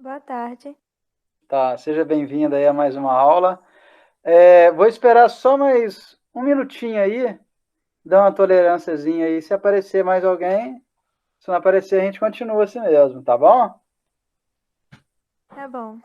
Boa tarde. Tá, seja bem-vinda aí a mais uma aula. Vou esperar só mais um minutinho aí, dar uma tolerânciazinha aí. Se aparecer mais alguém, se não aparecer, a gente continua assim mesmo, tá bom? Tá bom.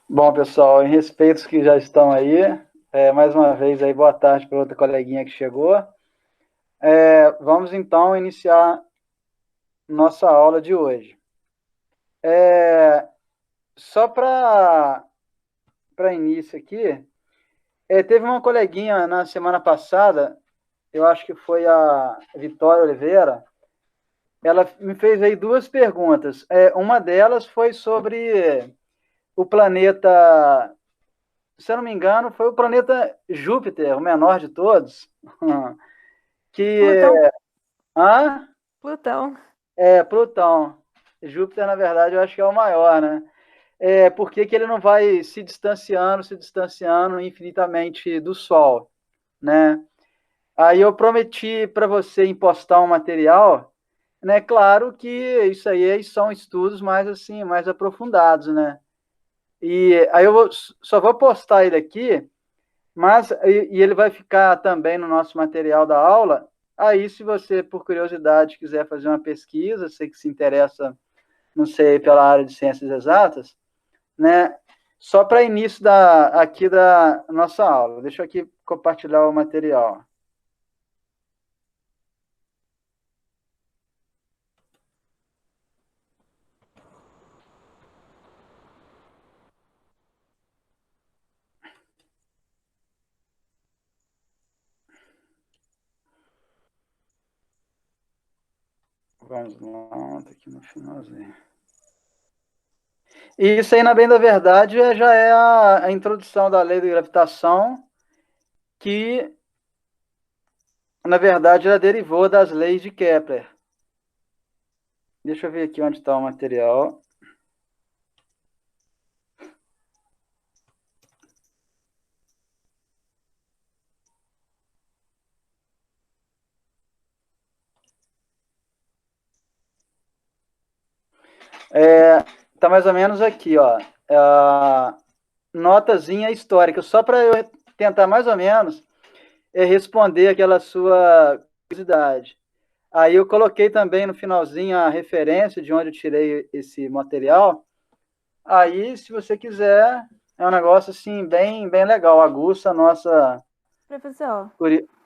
Bom, pessoal, em respeito aos que já estão aí, mais uma vez aí, boa tarde para outra coleguinha que chegou. Vamos então iniciar nossa aula de hoje. Só para início aqui, teve uma coleguinha na semana passada, eu acho que foi a Vitória Oliveira. Ela me fez aí duas perguntas. Uma delas foi sobre o planeta, se eu não me engano, foi o planeta Júpiter, o menor de todos, que Plutão, ah, Plutão. é Plutão. Júpiter, na verdade, eu acho que é o maior, né? Por que que ele não vai se distanciando infinitamente do Sol, né? Aí eu prometi para você impostar um material, né? Claro que isso aí são estudos mais assim, mais aprofundados, né? E aí só vou postar ele aqui, mas e ele vai ficar também no nosso material da aula. Aí, se você, por curiosidade, quiser fazer uma pesquisa, sei que se interessa, não sei, pela área de ciências exatas, né? Só para início aqui da nossa aula. Deixa eu aqui compartilhar o material. Vamos lá, tá aqui no finalzinho. E isso aí, na bem da verdade, já é a introdução da lei da gravitação, que, na verdade, ela derivou das leis de Kepler. Deixa eu ver aqui onde está o material. Tá mais ou menos aqui, ó. Notazinha histórica, só para eu tentar mais ou menos responder aquela sua curiosidade. Aí eu coloquei também no finalzinho a referência de onde eu tirei esse material. Aí, se você quiser, é um negócio assim bem, bem legal, aguça a nossa. Professor,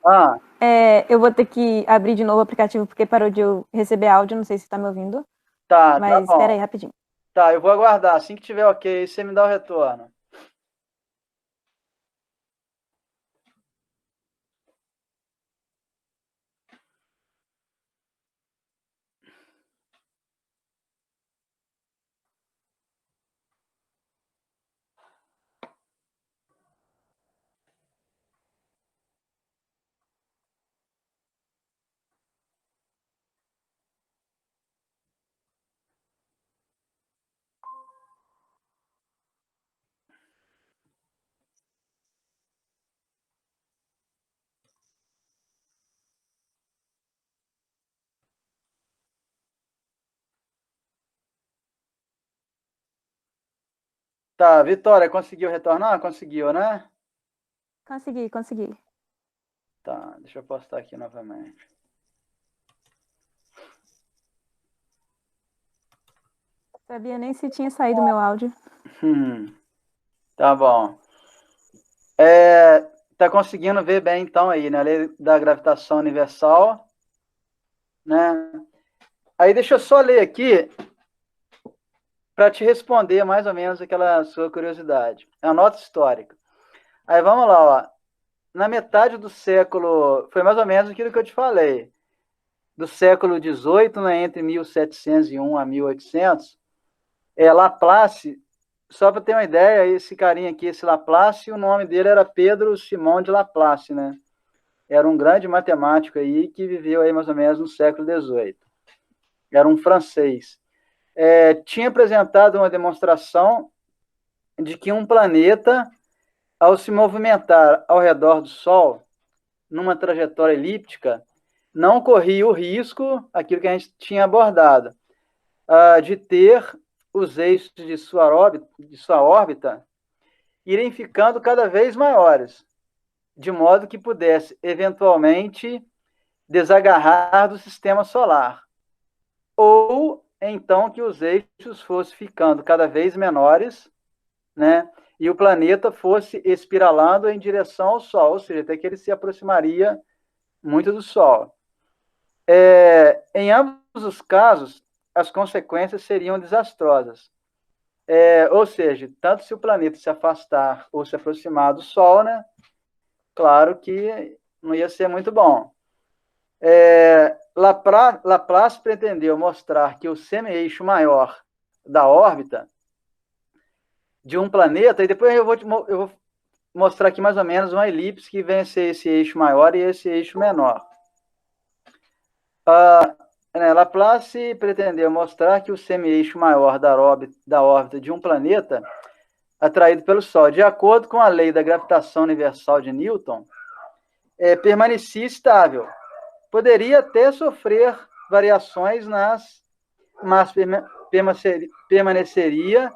Ah, eu vou ter que abrir de novo o aplicativo porque parou de eu receber áudio, não sei se está me ouvindo, tá mas espera bom. aí rapidinho. Tá, eu vou aguardar. Assim que tiver ok, você me dá o retorno. Tá, Vitória, conseguiu retornar? Conseguiu, né? Consegui. Tá, deixa eu postar aqui novamente. Sabia nem se tinha saído o meu áudio. Tá bom. Tá conseguindo ver bem, então, aí, né? A lei da gravitação universal, né? Aí deixa eu só ler aqui para te responder mais ou menos aquela sua curiosidade. É a nota histórica. Aí vamos lá, ó. Na metade do século, foi mais ou menos aquilo que eu te falei, do século XVIII, né, entre 1701 a 1800, Laplace, só para ter uma ideia, esse carinha aqui, esse Laplace, o nome dele era Pedro Simão de Laplace, né? Era um grande matemático aí que viveu aí mais ou menos no século XVIII. Era um francês. Tinha apresentado uma demonstração de que um planeta, ao se movimentar ao redor do Sol, numa trajetória elíptica, não corria o risco, aquilo que a gente tinha abordado, de ter os eixos de sua órbita irem ficando cada vez maiores, de modo que pudesse, eventualmente, desagarrar do sistema solar. Ou, então, que os eixos fossem ficando cada vez menores, né? E o planeta fosse espiralando em direção ao Sol, ou seja, até que ele se aproximaria muito do Sol. Em ambos os casos, as consequências seriam desastrosas. Ou seja, tanto se o planeta se afastar ou se aproximar do Sol, né? Claro que não ia ser muito bom. Laplace pretendeu mostrar que o semi-eixo maior da órbita de um planeta, e depois eu vou mostrar aqui mais ou menos uma elipse que vem a ser esse eixo maior e esse eixo menor. Laplace pretendeu mostrar que o semi-eixo maior da órbita de um planeta atraído pelo Sol, de acordo com a lei da gravitação universal de Newton, permanecia estável. Poderia até sofrer variações mas permaneceria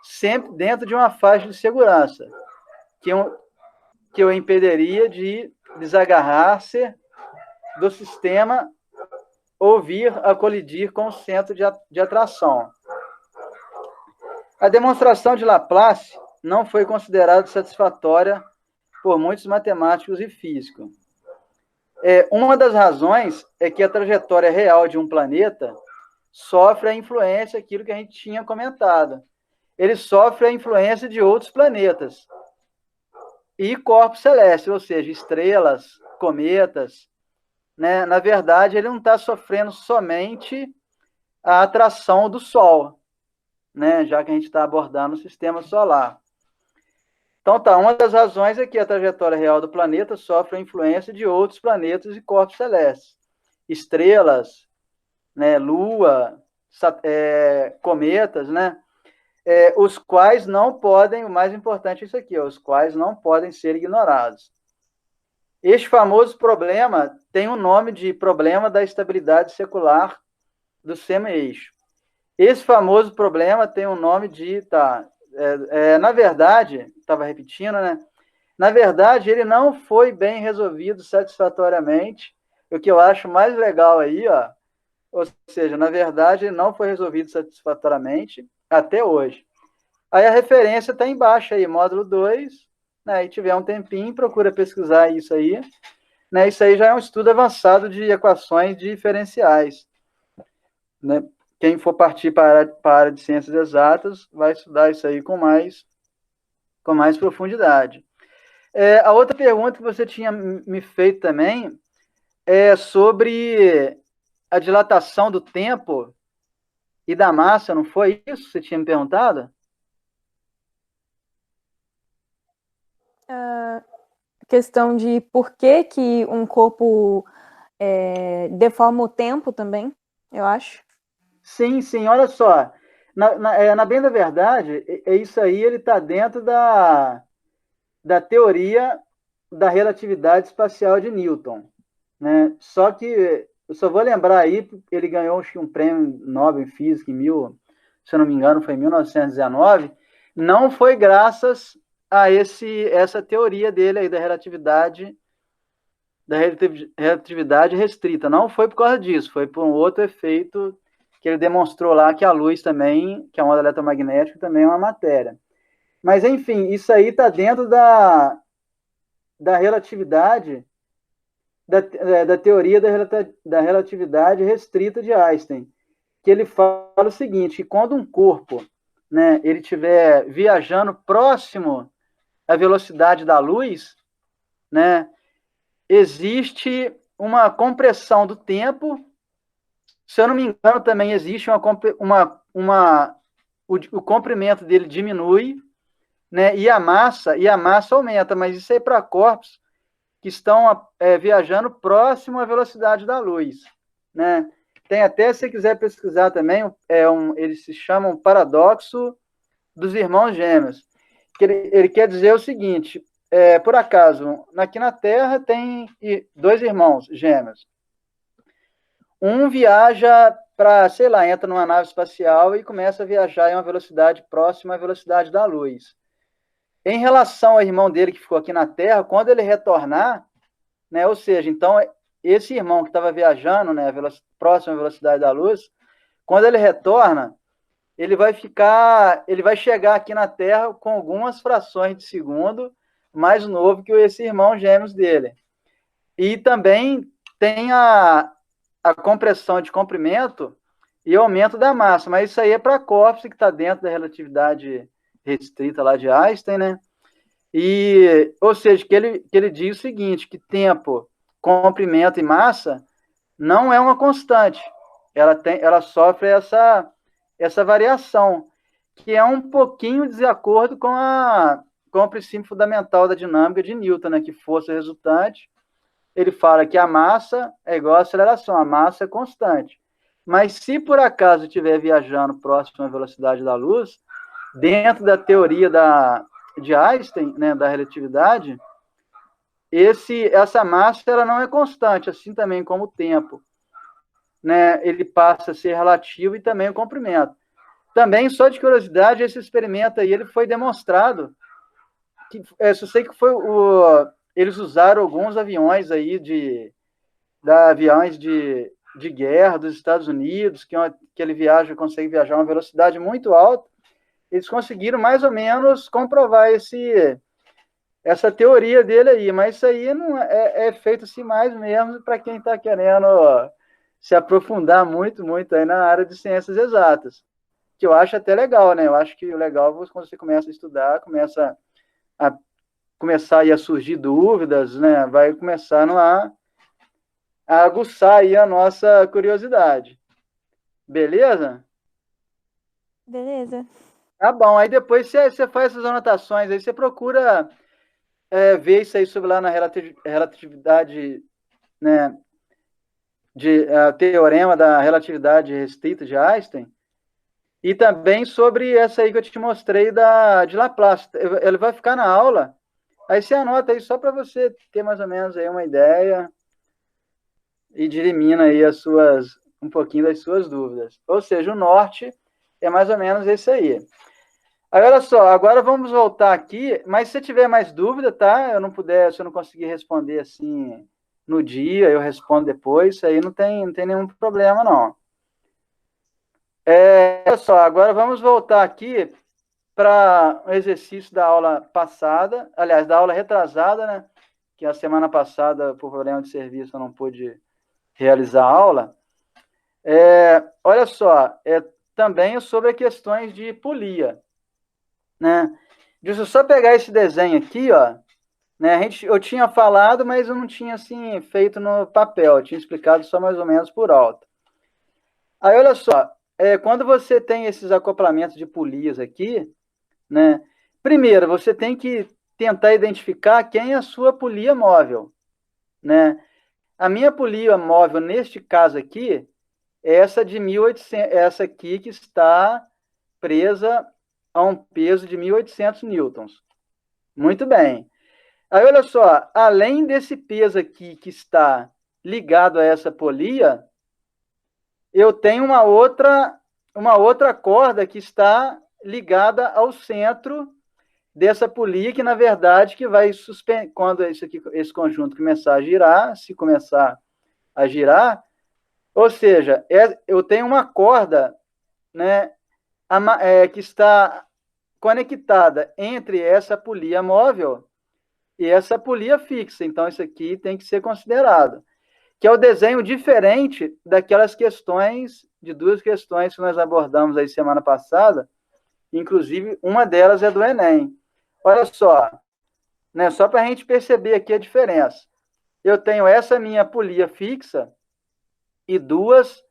sempre dentro de uma faixa de segurança, que o impediria de desagarrar-se do sistema ou vir a colidir com o centro de atração. A demonstração de Laplace não foi considerada satisfatória por muitos matemáticos e físicos. Uma das razões é que a trajetória real de um planeta sofre a influência, aquilo que a gente tinha comentado. Ele sofre a influência de outros planetas e corpos celestes, ou seja, estrelas, cometas, né? Na verdade, ele não está sofrendo somente a atração do Sol, né? Já que a gente está abordando o sistema solar. Então, uma das razões é que a trajetória real do planeta sofre a influência de outros planetas e corpos celestes. Estrelas, né? Lua, cometas, né? Os quais não podem, o mais importante é isso aqui, os quais não podem ser ignorados. Este famoso problema tem o nome de problema da estabilidade secular do semi-eixo. Esse famoso problema tem o nome de... na verdade, estava repetindo, né? Na verdade, ele não foi bem resolvido satisfatoriamente. O que eu acho mais legal aí, ó, ou seja, na verdade, ele não foi resolvido satisfatoriamente até hoje. Aí a referência está embaixo aí, módulo 2, né? E tiver um tempinho, procura pesquisar isso aí. Né? Isso aí já é um estudo avançado de equações diferenciais. Né? Quem for partir para a área de ciências exatas vai estudar isso aí com mais profundidade. A outra pergunta que você tinha me feito também é sobre a dilatação do tempo e da massa, não foi isso que você tinha me perguntado? Questão de por que que um corpo deforma o tempo também, eu acho. Sim, olha só. Na bem da verdade, isso aí ele está dentro da teoria da relatividade espacial de Newton. Né? Só que, eu só vou lembrar aí, ele ganhou acho que um prêmio Nobel em Física se eu não me engano, foi em 1919, não foi graças a essa teoria dele aí da relatividade restrita. Não foi por causa disso, foi por um outro efeito que ele demonstrou lá que a luz também, que a onda eletromagnética também é uma matéria. Mas, enfim, isso aí está dentro da relatividade, da teoria da relatividade restrita de Einstein, que ele fala o seguinte, que quando um corpo, né, ele estiver viajando próximo à velocidade da luz, né, existe uma compressão do tempo. Se eu não me engano, também existe o comprimento dele diminui, né, e a massa aumenta, mas isso aí para corpos que estão viajando próximo à velocidade da luz, né? Tem até, se você quiser pesquisar também, eles se chamam paradoxo dos irmãos gêmeos. Que ele quer dizer o seguinte, por acaso, aqui na Terra tem 2 irmãos gêmeos. Um viaja para, sei lá, entra numa nave espacial e começa a viajar em uma velocidade próxima à velocidade da luz. Em relação ao irmão dele que ficou aqui na Terra, quando ele retornar, né, ou seja, então, esse irmão que estava viajando, né, próximo à velocidade da luz, quando ele retorna, ele vai chegar aqui na Terra com algumas frações de segundo mais novo que esse irmão gêmeos dele. E também tem a compressão de comprimento e aumento da massa, mas isso aí é para corpos que está dentro da relatividade restrita lá de Einstein, né? E, ou seja, que ele diz o seguinte, que tempo, comprimento e massa não é uma constante. Ela sofre essa variação, que é um pouquinho de acordo com o princípio fundamental da dinâmica de Newton, né? Que força resultante, ele fala que a massa é igual à aceleração, a massa é constante. Mas se por acaso estiver viajando próximo à velocidade da luz, dentro da teoria de Einstein, né, da relatividade, essa massa ela não é constante, assim também como o tempo, né, ele passa a ser relativo e também o comprimento. Também, só de curiosidade, esse experimento aí ele foi demonstrado, que, eu sei que eles usaram alguns aviões aí aviões de guerra dos Estados Unidos, que ele consegue viajar a uma velocidade muito alta. Eles conseguiram mais ou menos comprovar essa teoria dele aí, mas isso aí não é feito assim mais mesmo para quem está querendo se aprofundar muito, muito aí na área de ciências exatas, que eu acho até legal, né? Eu acho que o legal é quando você começa a estudar, começar aí a surgir dúvidas, né? Vai começando a aguçar aí a nossa curiosidade. Beleza? Beleza. Tá bom, aí depois você faz essas anotações, aí você procura ver isso aí sobre lá na relatividade, né, teorema da relatividade restrita de Einstein, e também sobre essa aí que eu te mostrei de Laplace. Ele vai ficar na aula, aí você anota aí só para você ter mais ou menos aí uma ideia e dirimina aí um pouquinho das suas dúvidas. Ou seja, o norte é mais ou menos esse aí. Aí, olha só, agora vamos voltar aqui, mas se tiver mais dúvida, tá? Se eu não conseguir responder assim no dia, eu respondo depois, isso aí não tem nenhum problema, não. Olha só, agora vamos voltar aqui para o exercício da aula passada, aliás, da aula retrasada, né? Que a semana passada, por problema de serviço, eu não pude realizar a aula. Olha só, também sobre questões de polia, né? Deixa eu só pegar esse desenho aqui, ó, né? Eu tinha falado, mas eu não tinha assim feito no papel, eu tinha explicado só mais ou menos por alto. Aí, olha só, quando você tem esses acoplamentos de polias aqui, né? Primeiro, você tem que tentar identificar quem é a sua polia móvel, né? A minha polia móvel, neste caso aqui, é essa de 1.800, essa aqui que está presa a um peso de 1.800 newtons. Muito bem. Aí, olha só, além desse peso aqui que está ligado a essa polia, eu tenho uma outra corda que está ligada ao centro dessa polia, que na verdade que vai quando esse conjunto começar a girar, se começar a girar, Ou seja, eu tenho uma corda, né, que está conectada entre essa polia móvel e essa polia fixa. Então, isso aqui tem que ser considerado. Que é o desenho diferente daquelas questões, de duas questões que nós abordamos aí semana passada, inclusive uma delas é do Enem. Olha só, né, só para a gente perceber aqui a diferença. Eu tenho essa minha polia fixa e duas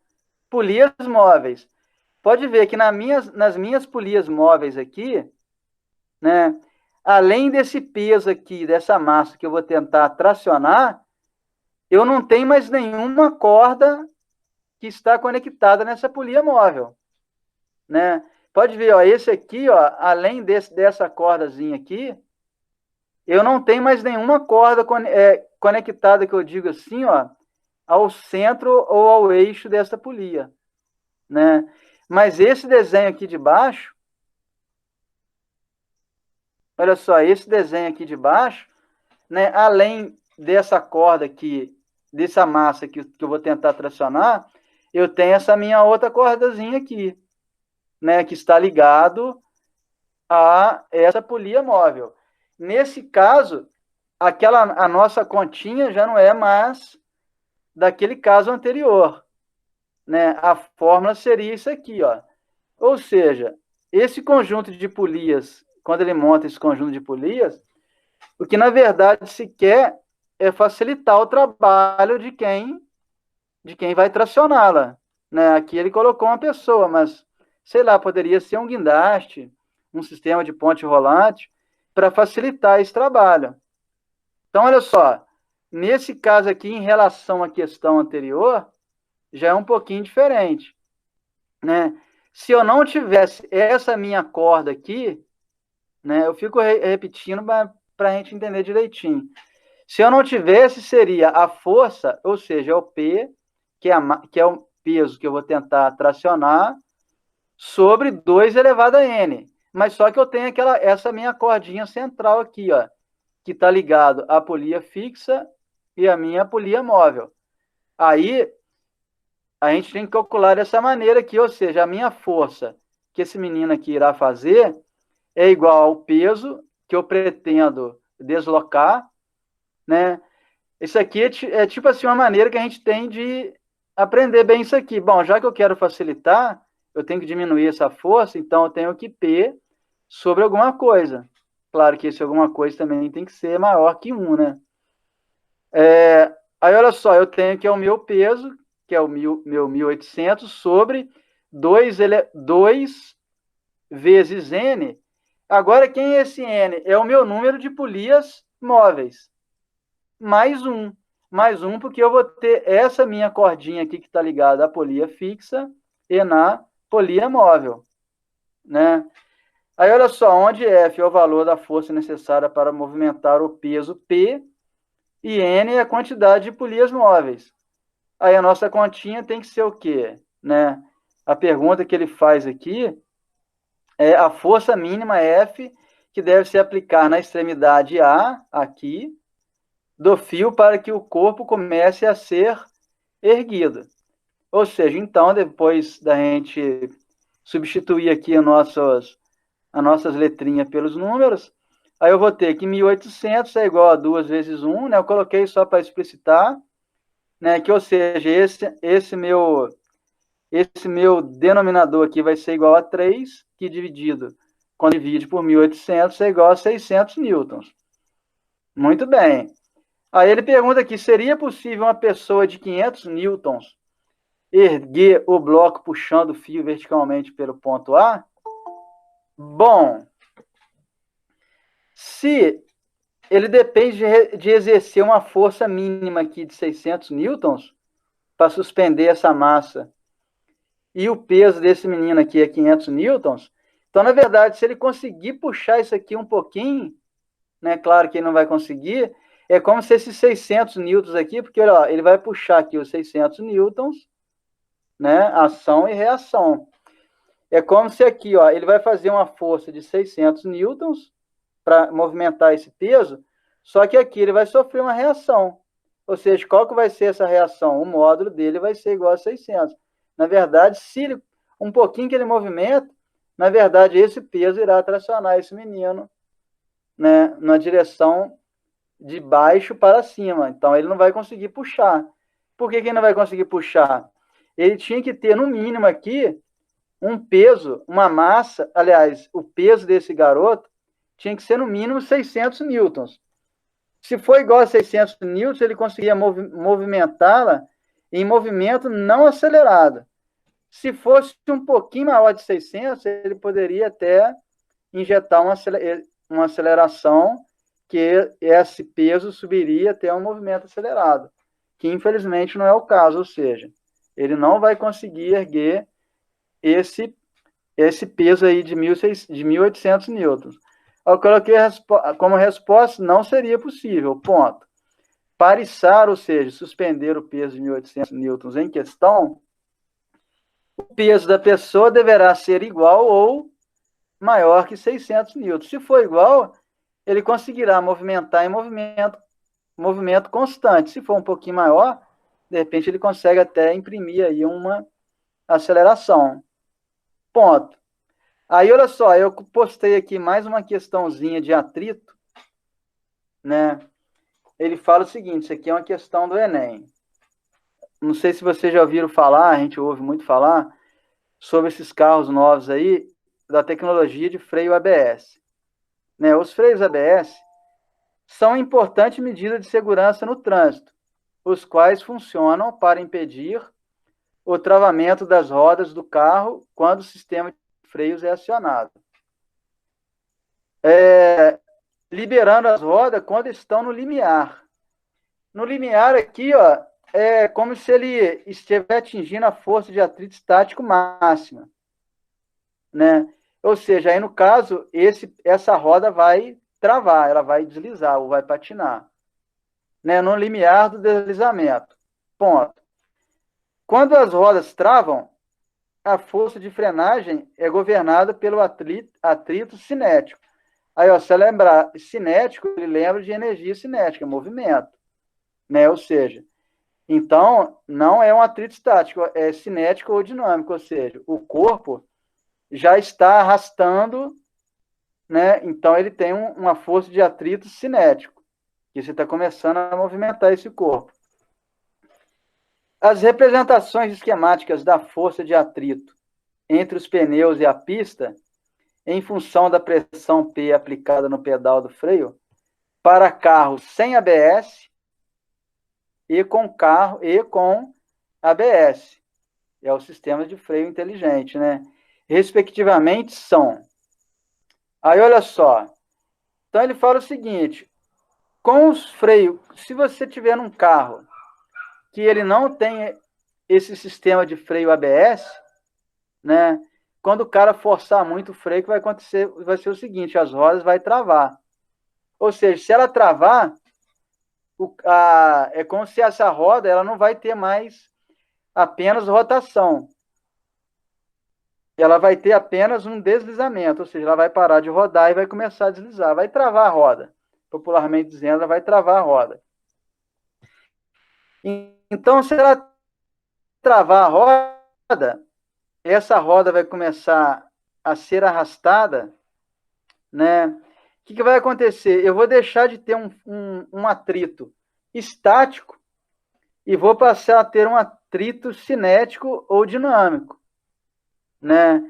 polias móveis. Pode ver que nas minhas polias móveis aqui, né, além desse peso aqui, dessa massa que eu vou tentar tracionar, eu não tenho mais nenhuma corda que está conectada nessa polia móvel, né? Pode ver, ó, esse aqui, ó, além dessa cordazinha aqui, eu não tenho mais nenhuma corda conectada, que eu digo assim, ó, ao centro ou ao eixo dessa polia, né? Mas esse desenho aqui de baixo, olha só, esse desenho aqui de baixo, né, além dessa corda aqui, dessa massa que eu vou tentar tracionar, eu tenho essa minha outra cordazinha aqui, né, que está ligado a essa polia móvel. Nesse caso, a nossa continha já não é mais daquele caso anterior, né? A fórmula seria isso aqui, ó. Ou seja, esse conjunto de polias, quando ele monta esse conjunto de polias, o que na verdade se quer é facilitar o trabalho de quem vai tracioná-la, né? Aqui ele colocou uma pessoa, mas sei lá, poderia ser um guindaste, um sistema de ponte rolante, para facilitar esse trabalho. Então, olha só, nesse caso aqui, em relação à questão anterior, já é um pouquinho diferente, né? Se eu não tivesse essa minha corda aqui, né, eu fico repetindo para a gente entender direitinho. Se eu não tivesse, seria a força, ou seja, o P, que é o peso que eu vou tentar tracionar, sobre 2 elevado a N. Mas só que eu tenho essa minha cordinha central aqui, ó, que está ligado à polia fixa e a minha polia móvel. Aí, a gente tem que calcular dessa maneira aqui, ou seja, a minha força que esse menino aqui irá fazer é igual ao peso que eu pretendo deslocar, né? Isso aqui é tipo assim uma maneira que a gente tem de aprender bem isso aqui. Bom, já que eu quero facilitar, eu tenho que diminuir essa força, então eu tenho que P sobre alguma coisa. Claro que esse alguma coisa também tem que ser maior que 1, né? Aí, olha só, eu tenho que é o meu peso, que é o meu 1.800, sobre 2 vezes N. Agora, quem é esse N? É o meu número de polias móveis. Mais um, porque eu vou ter essa minha cordinha aqui que está ligada à polia fixa e na polia móvel, né? Aí, olha só, onde F é o valor da força necessária para movimentar o peso P e N é a quantidade de polias móveis. Aí a nossa continha tem que ser o quê? Né? A pergunta que ele faz aqui é a força mínima F que deve se aplicar na extremidade A, aqui, do fio para que o corpo comece a ser erguido. Ou seja, então, depois da gente substituir aqui as nossas letrinhas pelos números, aí eu vou ter que 1.800 é igual a 2 vezes 1, né? Eu coloquei só para explicitar, né? Que, ou seja, esse meu denominador aqui vai ser igual a 3, que dividido, quando divide por 1.800, é igual a 600 newtons. Muito bem. Aí ele pergunta aqui, seria possível uma pessoa de 500 newtons erguer o bloco puxando o fio verticalmente pelo ponto A? Bom, se ele depende de exercer uma força mínima aqui de 600 newtons para suspender essa massa, e o peso desse menino aqui é 500 newtons, então, na verdade, se ele conseguir puxar isso aqui um pouquinho, né, claro que ele não vai conseguir, é como se esses 600 newtons aqui, porque ó, ele vai puxar aqui os 600 newtons, né, ação e reação. É como se aqui, ó, ele vai fazer uma força de 600 newtons para movimentar esse peso, só que aqui ele vai sofrer uma reação. Ou seja, qual que vai ser essa reação? O módulo dele vai ser igual a 600. Na verdade, se ele, um pouquinho que ele movimenta, na verdade, esse peso irá tracionar esse menino, né, na direção de baixo para cima. Então, ele não vai conseguir puxar. Por que ele não vai conseguir puxar? Ele tinha que ter, no mínimo aqui, um peso, uma massa, aliás, o peso desse garoto tinha que ser no mínimo 600 newtons. Se for igual a 600 newtons, ele conseguia movimentá-la em movimento não acelerado. Se fosse um pouquinho maior de 600, ele poderia até injetar uma aceleração que esse peso subiria até um movimento acelerado, que infelizmente não é o caso, ou seja, ele não vai conseguir erguer esse peso aí de 1.800 newtons. Eu coloquei como resposta, não seria possível, ponto. Para içar, ou seja, suspender o peso de 1.800 newtons em questão, o peso da pessoa deverá ser igual ou maior que 600 newtons. Se for igual, ele conseguirá movimentar em movimento constante. Se for um pouquinho maior, de repente ele consegue até imprimir aí uma aceleração. Ponto. Aí, olha só, eu postei aqui mais uma questãozinha de atrito, né? Ele fala o seguinte, isso aqui é uma questão do Enem. Não sei se vocês já ouviram falar, a gente ouve muito falar, sobre esses carros novos aí, da tecnologia de freio ABS. Né? Os freios ABS são importante medida de segurança no trânsito, os quais funcionam para impedir o travamento das rodas do carro quando o sistema de freios é acionado. Liberando as rodas quando estão no limiar. No limiar aqui, ó, é como se ele estiver atingindo a força de atrito estático máxima, né? Ou seja, aí no caso, essa roda vai travar, ela vai deslizar ou vai patinar, né? No limiar do deslizamento. Ponto. Quando as rodas travam, a força de frenagem é governada pelo atrito cinético. Aí, ó, se você lembrar, cinético, ele lembra de energia cinética, movimento, né? Ou seja, então, não é um atrito estático, é cinético ou dinâmico, ou seja, o corpo já está arrastando, né? Então, ele tem uma força de atrito cinético, que você está começando a movimentar esse corpo. As representações esquemáticas da força de atrito entre os pneus e a pista, em função da pressão P aplicada no pedal do freio, para carros sem ABS e com ABS. É o sistema de freio inteligente, né? Respectivamente são. Aí, olha só. Então, ele fala o seguinte, com os freios, se você tiver num carro que ele não tem esse sistema de freio ABS, né? Quando o cara forçar muito o freio, o que vai acontecer vai ser o seguinte, as rodas vai travar. Ou seja, se ela travar, é como se essa roda ela não vai ter mais apenas rotação. Ela vai ter apenas um deslizamento, ou seja, ela vai parar de rodar e vai começar a deslizar, vai travar a roda. Popularmente dizendo, ela vai travar a roda. Então, se ela travar a roda, essa roda vai começar a ser arrastada, né? O que vai acontecer? Eu vou deixar de ter um atrito estático e vou passar a ter um atrito cinético ou dinâmico, né?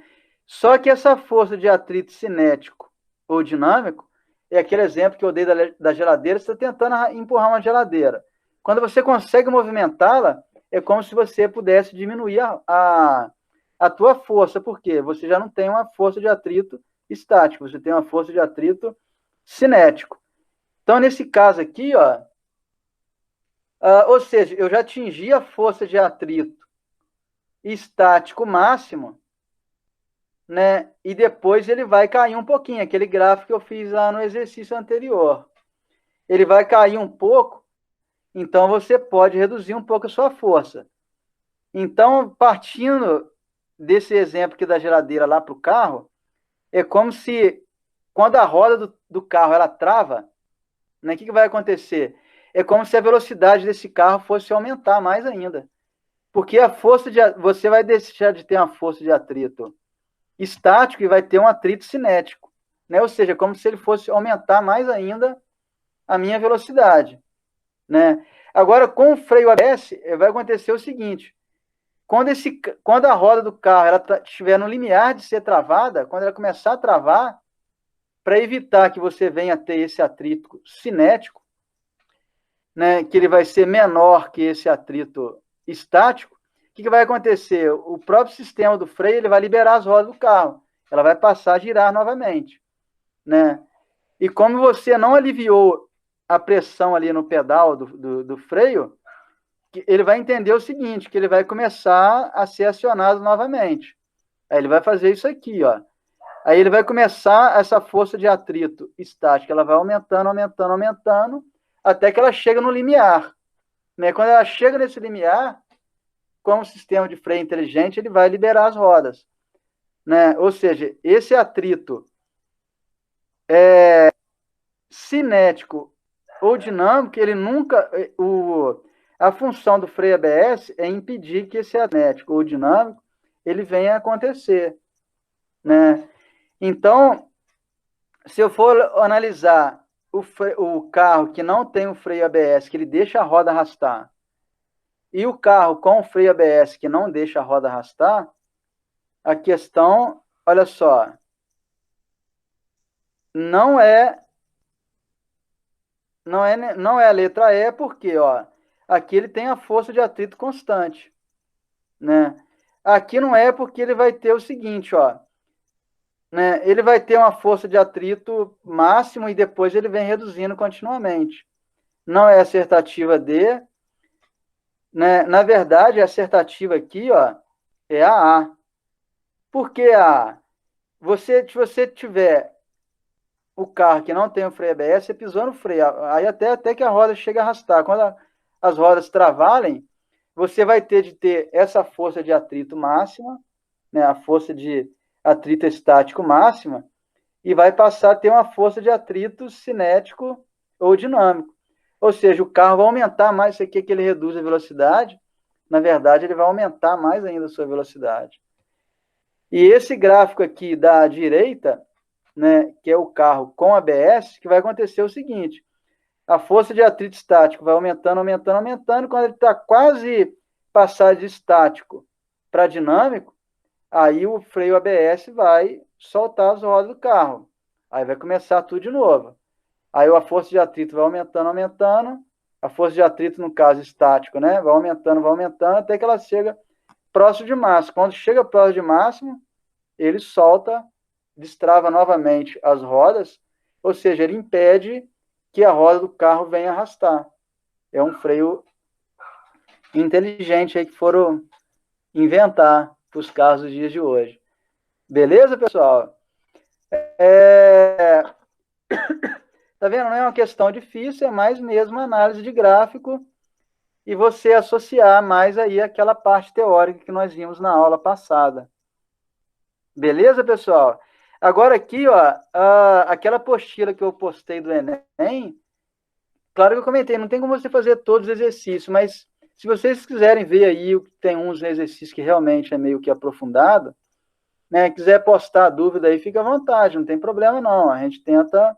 Só que essa força de atrito cinético ou dinâmico é aquele exemplo que eu dei da geladeira, você está tentando empurrar uma geladeira. Quando você consegue movimentá-la, é como se você pudesse diminuir a tua força, porque você já não tem uma força de atrito estático, você tem uma força de atrito cinético. Então, nesse caso aqui, ó, ou seja, eu já atingi a força de atrito estático máximo, né? E depois ele vai cair um pouquinho, aquele gráfico que eu fiz lá no exercício anterior. Ele vai cair um pouco, então você pode reduzir um pouco a sua força. Então, partindo desse exemplo aqui da geladeira lá para o carro, é como se, quando a roda do carro ela trava, né, o que vai acontecer? é como se a velocidade desse carro fosse aumentar mais ainda. Porque você vai deixar de ter uma força de atrito estático e vai ter um atrito cinético, né? Ou seja, como se ele fosse aumentar mais ainda a minha velocidade, né? Agora, com o freio ABS, vai acontecer o seguinte: quando a roda do carro estiver no limiar de ser travada, quando ela começar a travar, para evitar que você venha a ter esse atrito cinético, né, que ele vai ser menor que esse atrito estático, o que vai acontecer? O próprio sistema do freio ele vai liberar as rodas do carro, ela vai passar a girar novamente, né? E como você não aliviou a pressão ali no pedal do freio, ele vai entender o seguinte, que ele vai começar a ser acionado novamente. Aí ele vai fazer isso aqui, ó. Aí ele vai começar essa força de atrito estática, ela vai aumentando, aumentando, aumentando, até que ela chega no limiar, né? Quando ela chega nesse limiar, como sistema de freio inteligente, ele vai liberar as rodas, né? Ou seja, esse atrito cinético ou dinâmico, ele nunca... a função do freio ABS é impedir que esse cinético ou dinâmico ele venha a acontecer, né? Então, se eu for analisar o carro que não tem o freio ABS, que ele deixa a roda arrastar, e o carro com o freio ABS que não deixa a roda arrastar, a questão, olha só, não é a letra E, porque, ó, aqui ele tem a força de atrito constante, né? Aqui não é porque ele vai ter o seguinte, ó, né? Ele vai ter uma força de atrito máximo e depois ele vem reduzindo continuamente. Não é acertativa D, né? Na verdade, a acertativa aqui, ó, é a A. Por que a A? Se você tiver o carro que não tem o freio ABS, você pisou no freio, aí até que a roda chega a arrastar. Quando as rodas travarem, você vai ter de ter essa força de atrito máxima, né, a força de atrito estático máxima, e vai passar a ter uma força de atrito cinético ou dinâmico. Ou seja, o carro vai aumentar mais, você quer que ele reduza a velocidade, na verdade ele vai aumentar mais ainda a sua velocidade. E esse gráfico aqui da direita, né, que é o carro com ABS, que vai acontecer o seguinte: a força de atrito estático vai aumentando, aumentando, aumentando, quando ele está quase passar de estático para dinâmico, aí o freio ABS vai soltar as rodas do carro. Aí vai começar tudo de novo. Aí a força de atrito vai aumentando, aumentando. A força de atrito, no caso estático, né, vai aumentando, até que ela chega próximo de máximo. Quando chega próximo de máximo, ele solta, destrava novamente as rodas, ou seja, ele impede que a roda do carro venha arrastar. É um freio inteligente aí que foram inventar para os carros dos dias de hoje. Beleza, pessoal? Tá vendo? Não é uma questão difícil, é mais mesmo análise de gráfico e você associar mais aí aquela parte teórica que nós vimos na aula passada. Beleza, pessoal? Agora aqui, ó, aquela apostila que eu postei do Enem, claro que eu comentei, não tem como você fazer todos os exercícios, mas se vocês quiserem ver aí, tem uns exercícios que realmente é meio que aprofundado, né, quiser postar a dúvida aí, fica à vontade, não tem problema não, a gente tenta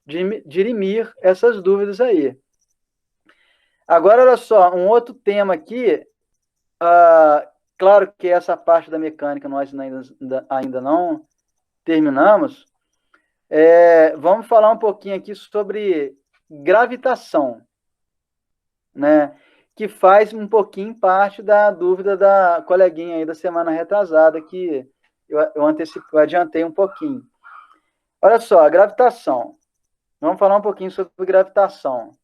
dirimir essas dúvidas aí. Agora, olha só, um outro tema aqui, claro que essa parte da mecânica nós ainda não terminamos, vamos falar um pouquinho aqui sobre gravitação, né, que faz um pouquinho parte da dúvida da coleguinha aí da semana retrasada, que eu adiantei um pouquinho. Olha só, a gravitação. Vamos falar um pouquinho sobre gravitação.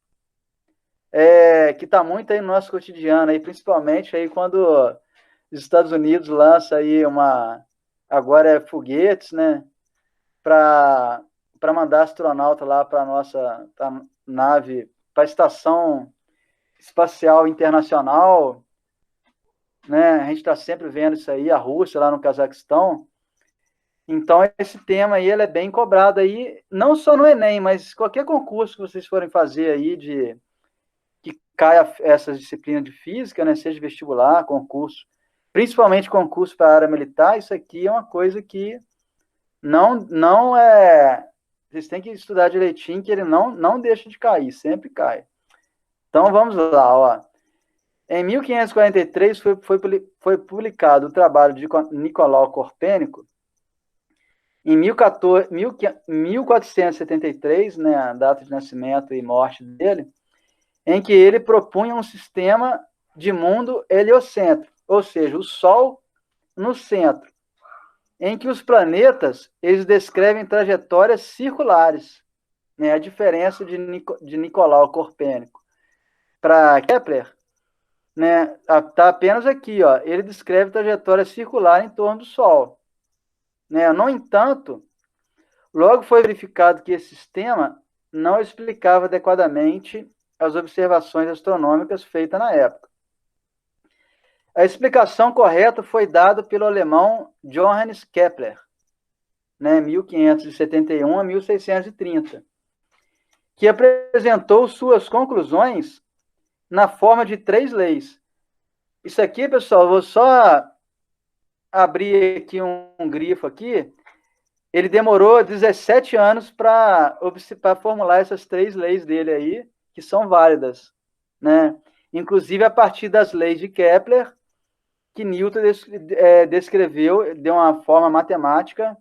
Que está muito aí no nosso cotidiano, aí, principalmente aí quando os Estados Unidos lança aí agora foguetes, né, para mandar astronauta lá para a nossa nave, para a Estação Espacial Internacional, né, a gente está sempre vendo isso aí, a Rússia lá no Cazaquistão. Então, esse tema aí, ele é bem cobrado aí, não só no Enem, mas qualquer concurso que vocês forem fazer aí que cai essa disciplina de física, né, seja vestibular, concurso, principalmente concurso para a área militar, isso aqui é uma coisa que não é... Vocês têm que estudar direitinho, que ele não deixa de cair, sempre cai. Então, vamos lá, ó. Em 1543 foi publicado o trabalho de Nicolau Copérnico. Em 1473, né, a data de nascimento e morte dele, em que ele propunha um sistema de mundo heliocêntrico, ou seja, o Sol no centro, em que os planetas eles descrevem trajetórias circulares, né, a diferença de Nicolau Copérnico para Kepler, né, está apenas aqui, ó, ele descreve trajetória circular em torno do Sol, né? No entanto, logo foi verificado que esse sistema não explicava adequadamente as observações astronômicas feitas na época. A explicação correta foi dada pelo alemão Johannes Kepler, né, 1571 a 1630, que apresentou suas conclusões na forma de 3 leis. Isso aqui, pessoal, vou só abrir aqui um grifo aqui. Ele demorou 17 anos para formular essas 3 leis dele aí, que são válidas, né? Inclusive a partir das leis de Kepler, que Newton descreveu, deu uma forma matemática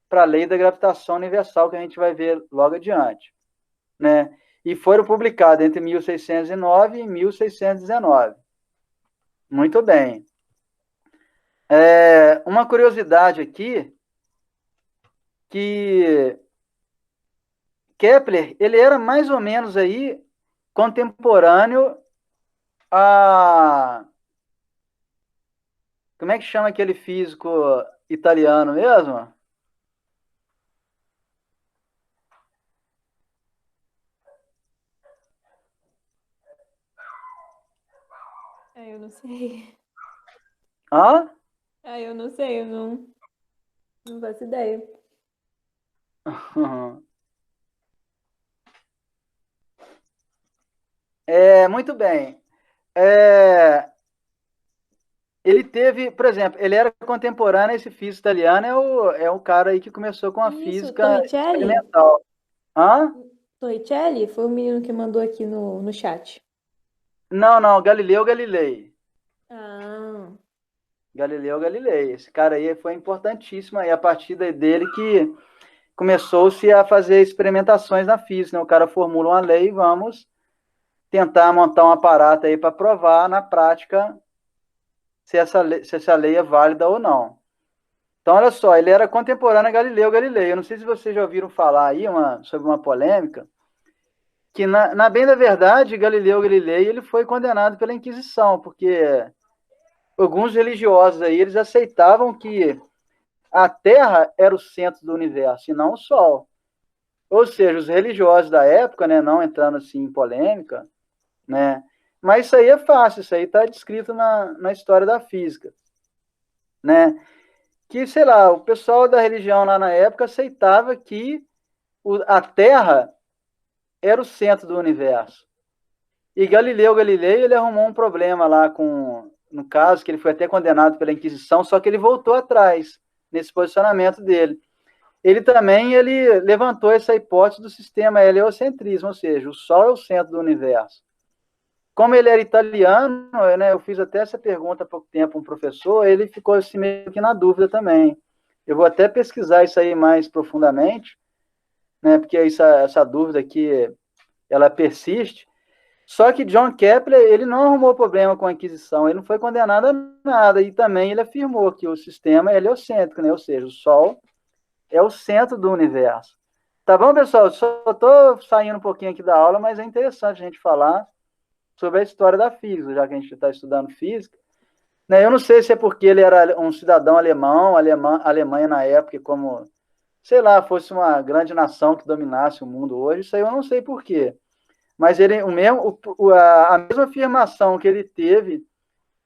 para a lei da gravitação universal, que a gente vai ver logo adiante, né? E foram publicadas entre 1609 e 1619. Muito bem. Uma curiosidade aqui, que Kepler, ele era mais ou menos aí contemporâneo a... Como é que chama aquele físico italiano mesmo? Eu não sei. Hã? Eu não sei, eu não faço ideia. Muito bem. Ele teve, por exemplo, ele era contemporâneo a esse físico italiano, é o cara aí que começou com a Isso, física Torricelli? experimental. Hã? Torricelli foi o menino que mandou aqui no chat. Não, Galileu Galilei. Ah, Galileu Galilei. Esse cara aí foi importantíssimo aí, a partir dele que começou-se a fazer experimentações na física, né? O cara formula uma lei, vamos tentar montar um aparato aí para provar na prática se essa lei é válida ou não. Então, olha só, ele era contemporâneo a Galileu Galilei. Eu não sei se vocês já ouviram falar aí sobre uma polêmica, que, na bem da verdade, Galileu Galilei ele foi condenado pela Inquisição, porque alguns religiosos aí, eles aceitavam que a Terra era o centro do universo, e não o Sol. Ou seja, os religiosos da época, né, não entrando assim em polêmica, né, mas isso aí é fácil, isso aí está descrito na história da física, né, que, sei lá, o pessoal da religião lá na época aceitava que a Terra era o centro do universo. E Galileu Galilei, ele arrumou um problema lá no caso, que ele foi até condenado pela Inquisição, só que ele voltou atrás nesse posicionamento dele. Ele levantou essa hipótese do sistema heliocentrismo, ou seja, o Sol é o centro do universo. Como ele era italiano, né, eu fiz até essa pergunta há pouco tempo a um professor, ele ficou assim meio que na dúvida também. Eu vou até pesquisar isso aí mais profundamente, né, porque essa dúvida aqui, ela persiste. Só que John Kepler, ele não arrumou problema com a Inquisição, ele não foi condenado a nada, e também ele afirmou que o sistema é heliocêntrico, né, ou seja, o Sol é o centro do universo. Tá bom, pessoal? Só estou saindo um pouquinho aqui da aula, mas é interessante a gente falar sobre a história da física, já que a gente está estudando física. Né? Eu não sei se é porque ele era um cidadão alemão, a Alemanha na época, como, sei lá, fosse uma grande nação que dominasse o mundo hoje, isso aí eu não sei por quê. Mas ele, a mesma afirmação que ele teve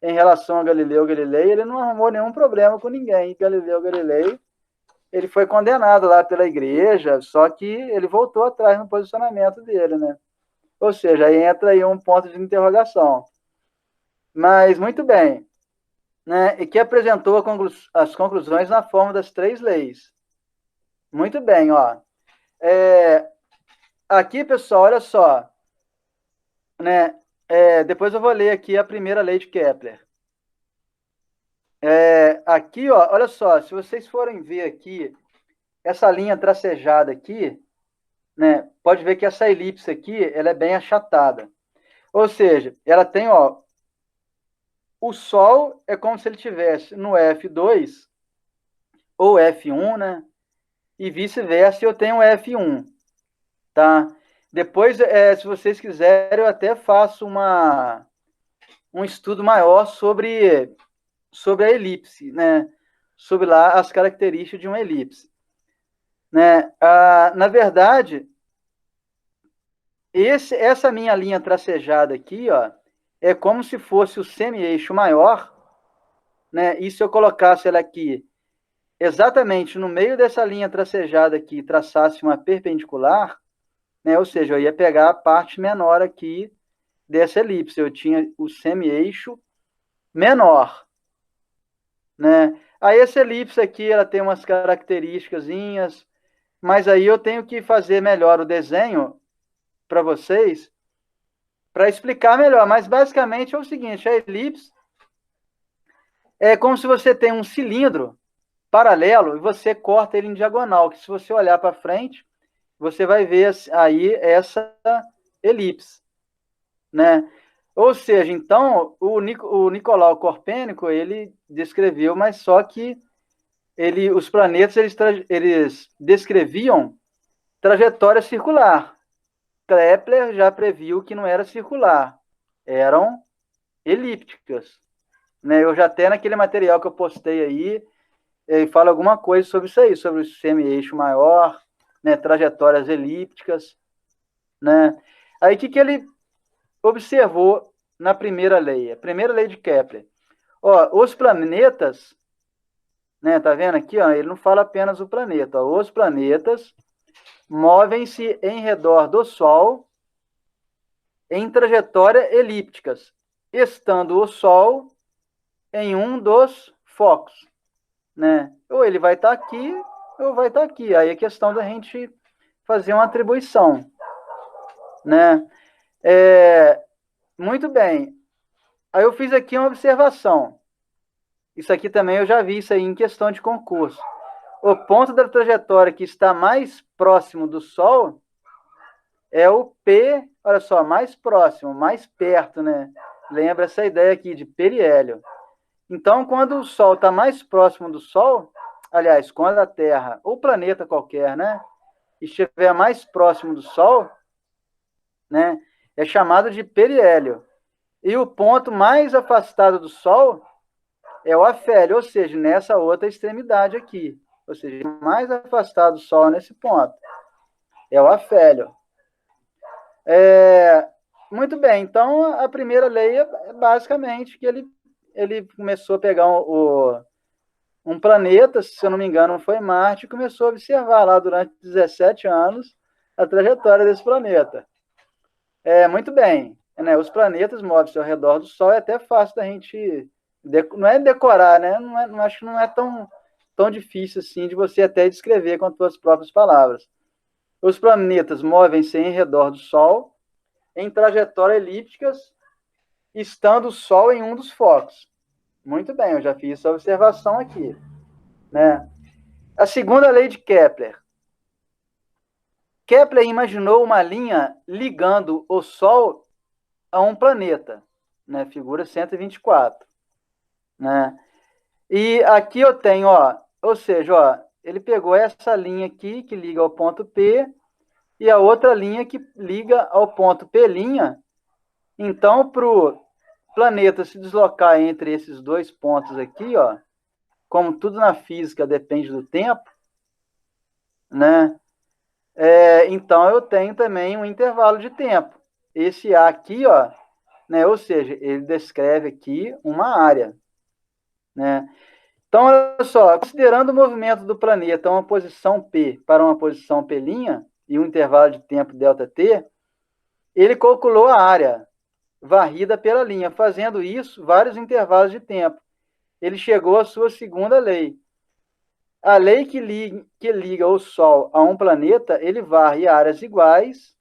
em relação a Galileu Galilei, ele não arrumou nenhum problema com ninguém. Galileu Galilei, ele foi condenado lá pela igreja, só que ele voltou atrás no posicionamento dele, né? Ou seja, aí entra aí um ponto de interrogação. Mas, muito bem. Né? E que apresentou as conclusões na forma das 3 leis. Muito bem, ó. Aqui, pessoal, olha só. Né? Depois eu vou ler aqui a primeira lei de Kepler. Aqui, ó, olha só, se vocês forem ver aqui, essa linha tracejada aqui, né, pode ver que essa elipse aqui, ela é bem achatada. Ou seja, ela tem, ó, o Sol é como se ele tivesse no F2 ou F1, né? E vice-versa, eu tenho F1, tá? Depois, se vocês quiserem, eu até faço um estudo maior sobre a elipse, né? Sobre lá as características de uma elipse. Né? Na verdade, essa minha linha tracejada aqui, ó, é como se fosse o semi-eixo maior, né? E se eu colocasse ela aqui exatamente no meio dessa linha tracejada aqui e traçasse uma perpendicular, né? Ou seja, eu ia pegar a parte menor aqui dessa elipse, eu tinha o semi-eixo menor, né? Aí essa elipse aqui, ela tem umas características, mas aí eu tenho que fazer melhor o desenho para vocês, para explicar melhor. Mas basicamente é o seguinte, a elipse é como se você tem um cilindro paralelo e você corta ele em diagonal, que se você olhar para frente, você vai ver aí essa elipse, né? Ou seja, então, o Nicolau Copérnico, ele descreveu, mas só que os planetas, eles descreviam trajetória circular. Kepler já previu que não era circular, eram elípticas. Né? Eu já até naquele material que eu postei aí, falo alguma coisa sobre isso aí, sobre o semi-eixo maior, né? Trajetórias elípticas. Né? Aí o que ele observou na primeira lei? A primeira lei de Kepler. Ó, os planetas, né, tá vendo aqui? Ó, ele não fala apenas o planeta. Ó, os planetas movem-se em redor do Sol em trajetória elípticas, estando o Sol em um dos focos. Né? Ou ele vai estar aqui, ou vai estar aqui. Aí é questão da gente fazer uma atribuição. Né? Muito bem. Aí eu fiz aqui uma observação. Isso aqui também eu já vi isso aí em questão de concurso. O ponto da trajetória que está mais próximo do Sol é o P, olha só, mais próximo, mais perto, né? Lembra essa ideia aqui de periélio. Então, quando o Sol está mais próximo do Sol, aliás, quando a Terra, ou planeta qualquer, né, estiver mais próximo do Sol, né, é chamado de periélio. E o ponto mais afastado do Sol é o afélio, ou seja, nessa outra extremidade aqui. Ou seja, mais afastado do Sol nesse ponto. É o afélio. Muito bem, então a primeira lei é basicamente que ele começou a pegar um planeta, se eu não me engano foi Marte, e começou a observar lá durante 17 anos a trajetória desse planeta. Muito bem, né? Os planetas movem-se ao redor do Sol, é até fácil da gente, não é decorar, né? Acho que não é tão difícil assim de você até descrever com as suas próprias palavras. Os planetas movem-se em redor do Sol em trajetórias elípticas, estando o Sol em um dos focos. Muito bem, eu já fiz essa observação aqui. Né? A segunda lei de Kepler. Kepler imaginou uma linha ligando o Sol a um planeta, né? Figura 124. Né? E aqui eu tenho, ó, ou seja, ó, ele pegou essa linha aqui que liga ao ponto P e a outra linha que liga ao ponto P'. Então, para o planeta se deslocar entre esses dois pontos aqui, ó, como tudo na física depende do tempo, né? Então eu tenho também um intervalo de tempo. Esse A aqui, ó, né? Ou seja, ele descreve aqui uma área, né? Então, olha só, considerando o movimento do planeta uma posição P para uma posição P' e um intervalo de tempo ΔT, ele calculou a área varrida pela linha, fazendo isso vários intervalos de tempo. Ele chegou à sua segunda lei. A lei que liga o Sol a um planeta, ele varre áreas iguais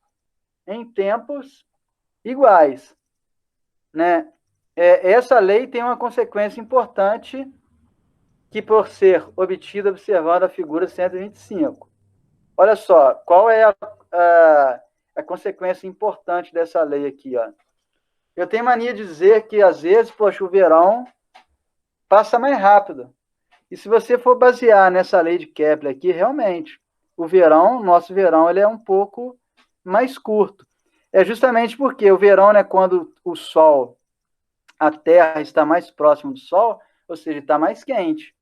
em tempos iguais, né? Essa lei tem uma consequência importante que, por ser obtida observando a figura 125. Olha só, qual é a consequência importante dessa lei aqui, ó? Eu tenho mania de dizer que, às vezes, poxa, o verão passa mais rápido. E se você for basear nessa lei de Kepler aqui, realmente, nosso verão, ele é um pouco mais curto. É justamente porque o verão, né, quando o Sol, a Terra está mais próximo do Sol, ou seja, está mais quente.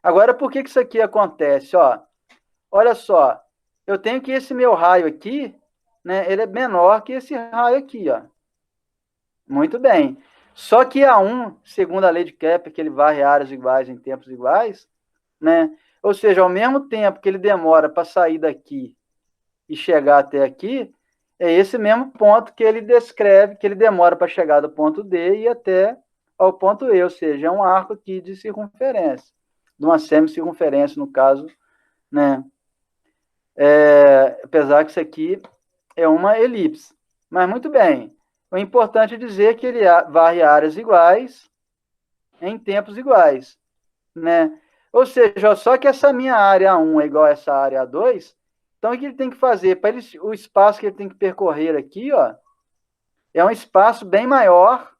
Agora, por que isso aqui acontece? Ó, olha só, eu tenho que esse meu raio aqui, né, ele é menor que esse raio aqui, ó. Muito bem. Só que A1, segundo a lei de Kepler, que ele varre áreas iguais em tempos iguais, né? Ou seja, ao mesmo tempo que ele demora para sair daqui e chegar até aqui, é esse mesmo ponto que ele descreve, que ele demora para chegar do ponto D e até ao ponto E, ou seja, é um arco aqui de circunferência, de uma semicircunferência, no caso, né? Apesar que isso aqui é uma elipse. Mas muito bem, o importante é dizer que ele varre áreas iguais em tempos iguais, né? Ou seja, só que essa minha área A1 é igual a essa área A2, então o que ele tem que fazer? Para ele, o espaço que ele tem que percorrer aqui, ó, é um espaço bem maior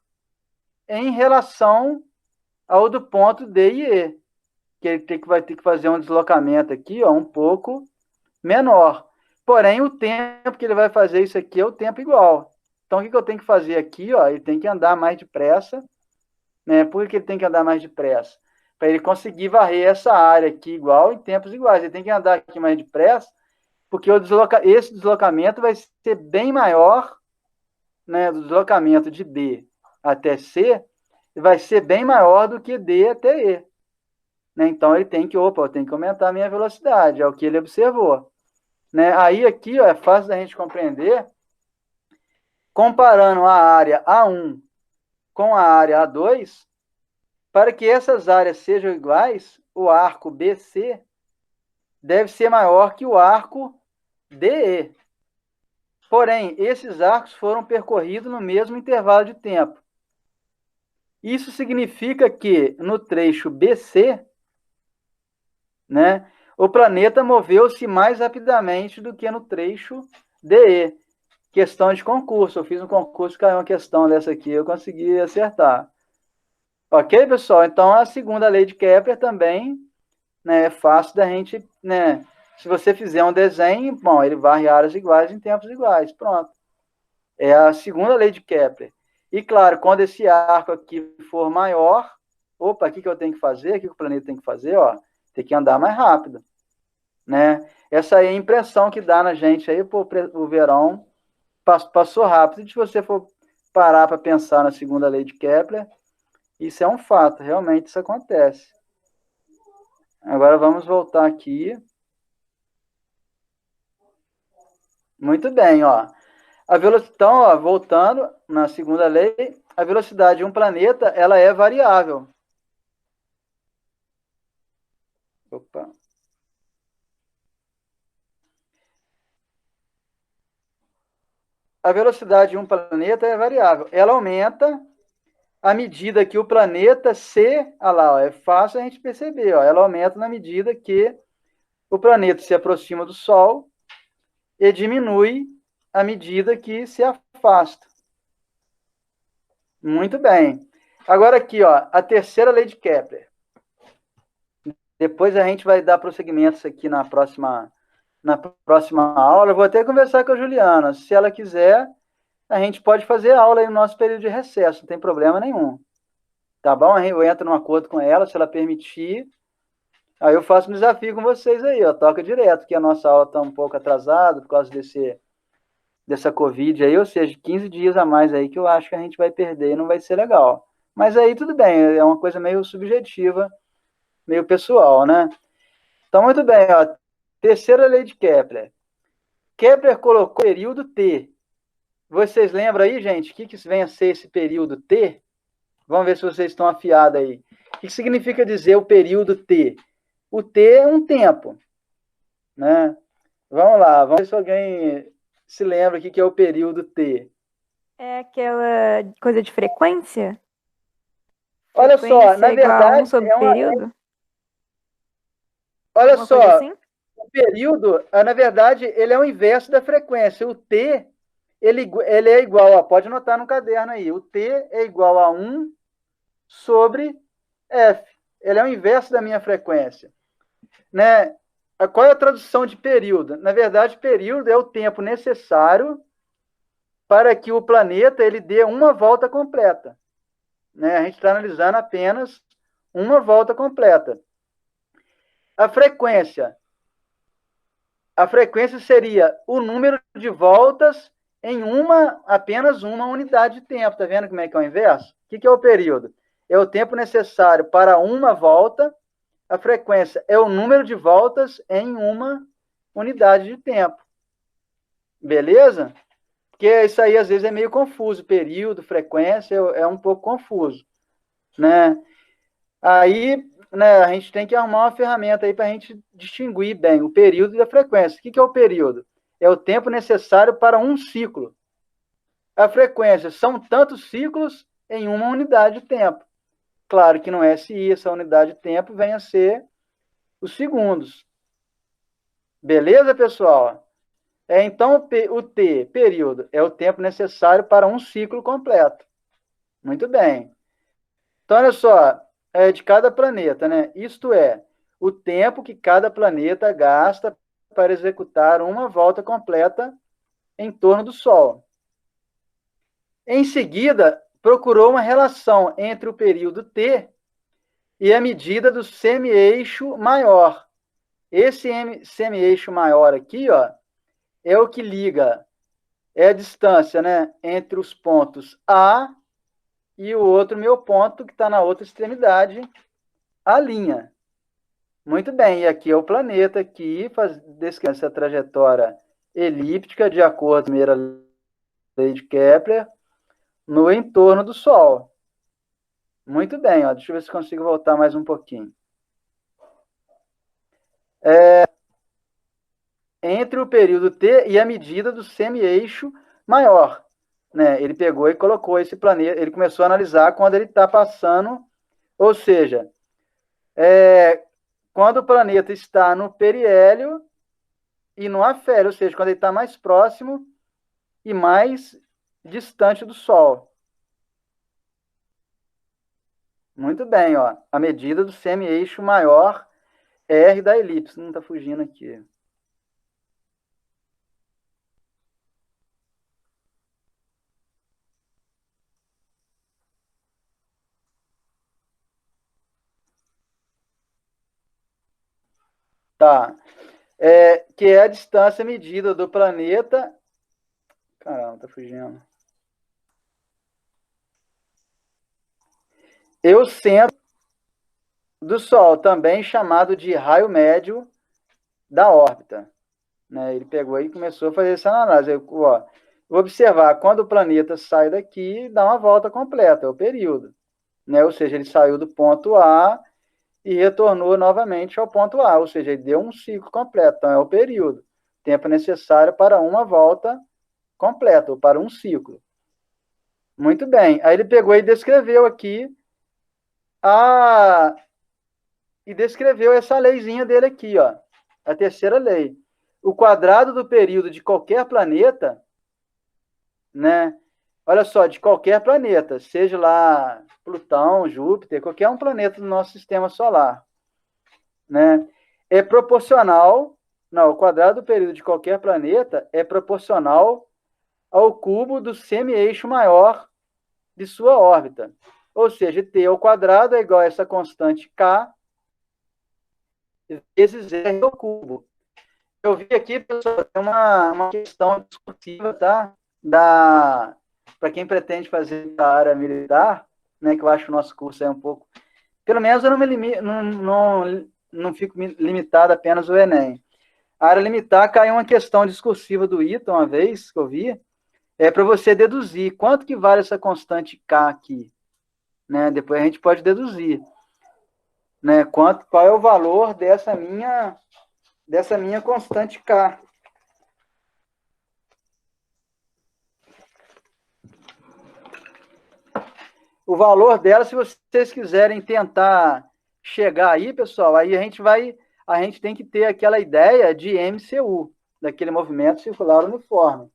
em relação ao do ponto D e E, que ele vai ter que fazer um deslocamento aqui, ó, um pouco menor. Porém, o tempo que ele vai fazer isso aqui é o tempo igual. Então, o que eu tenho que fazer aqui? Ó, ele tem que andar mais depressa, né? Por que ele tem que andar mais depressa? Para ele conseguir varrer essa área aqui igual em tempos iguais. Ele tem que andar aqui mais depressa, porque esse deslocamento vai ser bem maior, né? Do deslocamento de B até C, vai ser bem maior do que D até E. Né? Então, ele tem que, eu tenho que aumentar a minha velocidade, é o que ele observou. Né? Aí, aqui, ó, é fácil da gente compreender, comparando a área A1 com a área A2, para que essas áreas sejam iguais, o arco BC deve ser maior que o arco DE. Porém, esses arcos foram percorridos no mesmo intervalo de tempo. Isso significa que, no trecho BC, né, o planeta moveu-se mais rapidamente do que no trecho DE. Questão de concurso. Eu fiz um concurso, caiu uma questão dessa aqui, eu consegui acertar. Ok, pessoal? Então, a segunda lei de Kepler também, né, é fácil da gente, né, se você fizer um desenho, bom, ele varre áreas iguais em tempos iguais. Pronto. É a segunda lei de Kepler. E, claro, quando esse arco aqui for maior, opa, o que eu tenho que fazer? O que o planeta tem que fazer? Ó, tem que andar mais rápido. Né? Essa aí é a impressão que dá na gente aí, pô, o verão passou rápido. E se você for parar para pensar na segunda lei de Kepler, isso é um fato, realmente isso acontece. Agora vamos voltar aqui. Muito bem, ó. Então, ó, voltando na segunda lei, a velocidade de um planeta, ela é variável. Opa. A velocidade de um planeta é variável. Ela aumenta à medida que o planeta se... Olha lá, ó, é fácil a gente perceber. Ó, ela aumenta na medida que o planeta se aproxima do Sol e diminui à medida que se afasta. Muito bem. Agora aqui, ó, a terceira lei de Kepler. Depois a gente vai dar prosseguimento aqui na próxima aula. Eu vou até conversar com a Juliana. Se ela quiser, a gente pode fazer aula aí no nosso período de recesso, não tem problema nenhum. Tá bom? Eu entro num acordo com ela, se ela permitir. Aí eu faço um desafio com vocês aí, ó. Toca direto, que a nossa aula está um pouco atrasada por causa dessa Covid aí, ou seja, 15 dias a mais aí que eu acho que a gente vai perder e não vai ser legal. Mas aí tudo bem, é uma coisa meio subjetiva, meio pessoal, né? Então, muito bem, ó. Terceira lei de Kepler. Kepler colocou o período T, Vocês lembram aí, gente, o que vem a ser esse período T? Vamos ver se vocês estão afiados aí. O que significa dizer o período T? O T é um tempo, né? Vamos lá, vamos ver se alguém se lembra o que é o período T. É aquela coisa de frequência? Olha só, na verdade, sobre período? Olha Alguma só, coisa assim? o período, na verdade, ele é o inverso da frequência. O T, ele é igual, ó, pode anotar no caderno aí, o T é igual a 1 sobre F. Ele é o inverso da minha frequência. Né? Qual é a tradução de período? Na verdade, período é o tempo necessário para que o planeta ele dê uma volta completa. Né? A gente está analisando apenas uma volta completa. A frequência seria o número de voltas em apenas uma unidade de tempo. Está vendo como é que é o inverso? O que é o período? É o tempo necessário para uma volta. A frequência é o número de voltas em uma unidade de tempo. Beleza? Porque isso aí às vezes é meio confuso. Período, frequência é um pouco confuso. Né? Aí, né, a gente tem que arrumar uma ferramenta aí para a gente distinguir bem o período e a frequência. O que é o período? É o tempo necessário para um ciclo. A frequência são tantos ciclos em uma unidade de tempo. Claro que no SI, essa unidade de tempo vem a ser os segundos. Beleza, pessoal? Então, o T, período, é o tempo necessário para um ciclo completo. Muito bem. Então, olha só, de cada planeta, né? Isto é, o tempo que cada planeta gasta para executar uma volta completa em torno do Sol. Em seguida, procurou uma relação entre o período T e a medida do semi-eixo maior. Esse semi-eixo maior aqui, ó, é o que liga, é a distância, né, entre os pontos A e o outro meu ponto, que está na outra extremidade, a linha. Muito bem, e aqui é o planeta que descreve essa trajetória elíptica, de acordo com a primeira lei de Kepler, no entorno do Sol. Muito bem, ó, deixa eu ver se consigo voltar mais um pouquinho. Entre o período T e a medida do semi-eixo maior. Né? Ele pegou e colocou esse planeta, ele começou a analisar quando ele está passando, ou seja, quando o planeta está no periélio e no afélio, ou seja, quando ele está mais próximo e mais distante do Sol. Muito bem, ó, a medida do semi-eixo maior R da elipse, não está fugindo aqui. Tá. Que é a distância medida do planeta. Caramba, tá fugindo. E o centro do Sol, também chamado de raio médio da órbita. Né? Ele pegou e começou a fazer essa análise. Ó, vou observar, quando o planeta sai daqui, dá uma volta completa, é o período. Né? Ou seja, ele saiu do ponto A e retornou novamente ao ponto A, ou seja, ele deu um ciclo completo, então é o período. Tempo necessário para uma volta completa, ou para um ciclo. Muito bem. Aí ele pegou e descreveu aqui e descreveu essa leizinha dele aqui, ó, a terceira lei. O quadrado do período de qualquer planeta, né? Olha só, de qualquer planeta, seja lá Plutão, Júpiter, qualquer um planeta do nosso sistema solar, né? É proporcional, não, o quadrado do período de qualquer planeta é proporcional ao cubo do semi-eixo maior de sua órbita. Ou seja, t ao quadrado é igual a essa constante k vezes r ao cubo. Eu vi aqui, pessoal, tem uma questão discursivas, tá? Para quem pretende fazer a área militar, né, que eu acho que o nosso curso é um pouco... Pelo menos eu não fico limitado apenas ao Enem. A área limitar caiu uma questão discursiva do ITA uma vez, que eu vi, é para você deduzir quanto que vale essa constante K aqui, né? Depois a gente pode deduzir, né? Qual é o valor dessa minha constante K. O valor dela, se vocês quiserem tentar chegar aí, pessoal, aí a gente tem que ter aquela ideia de MCU, daquele movimento circular uniforme.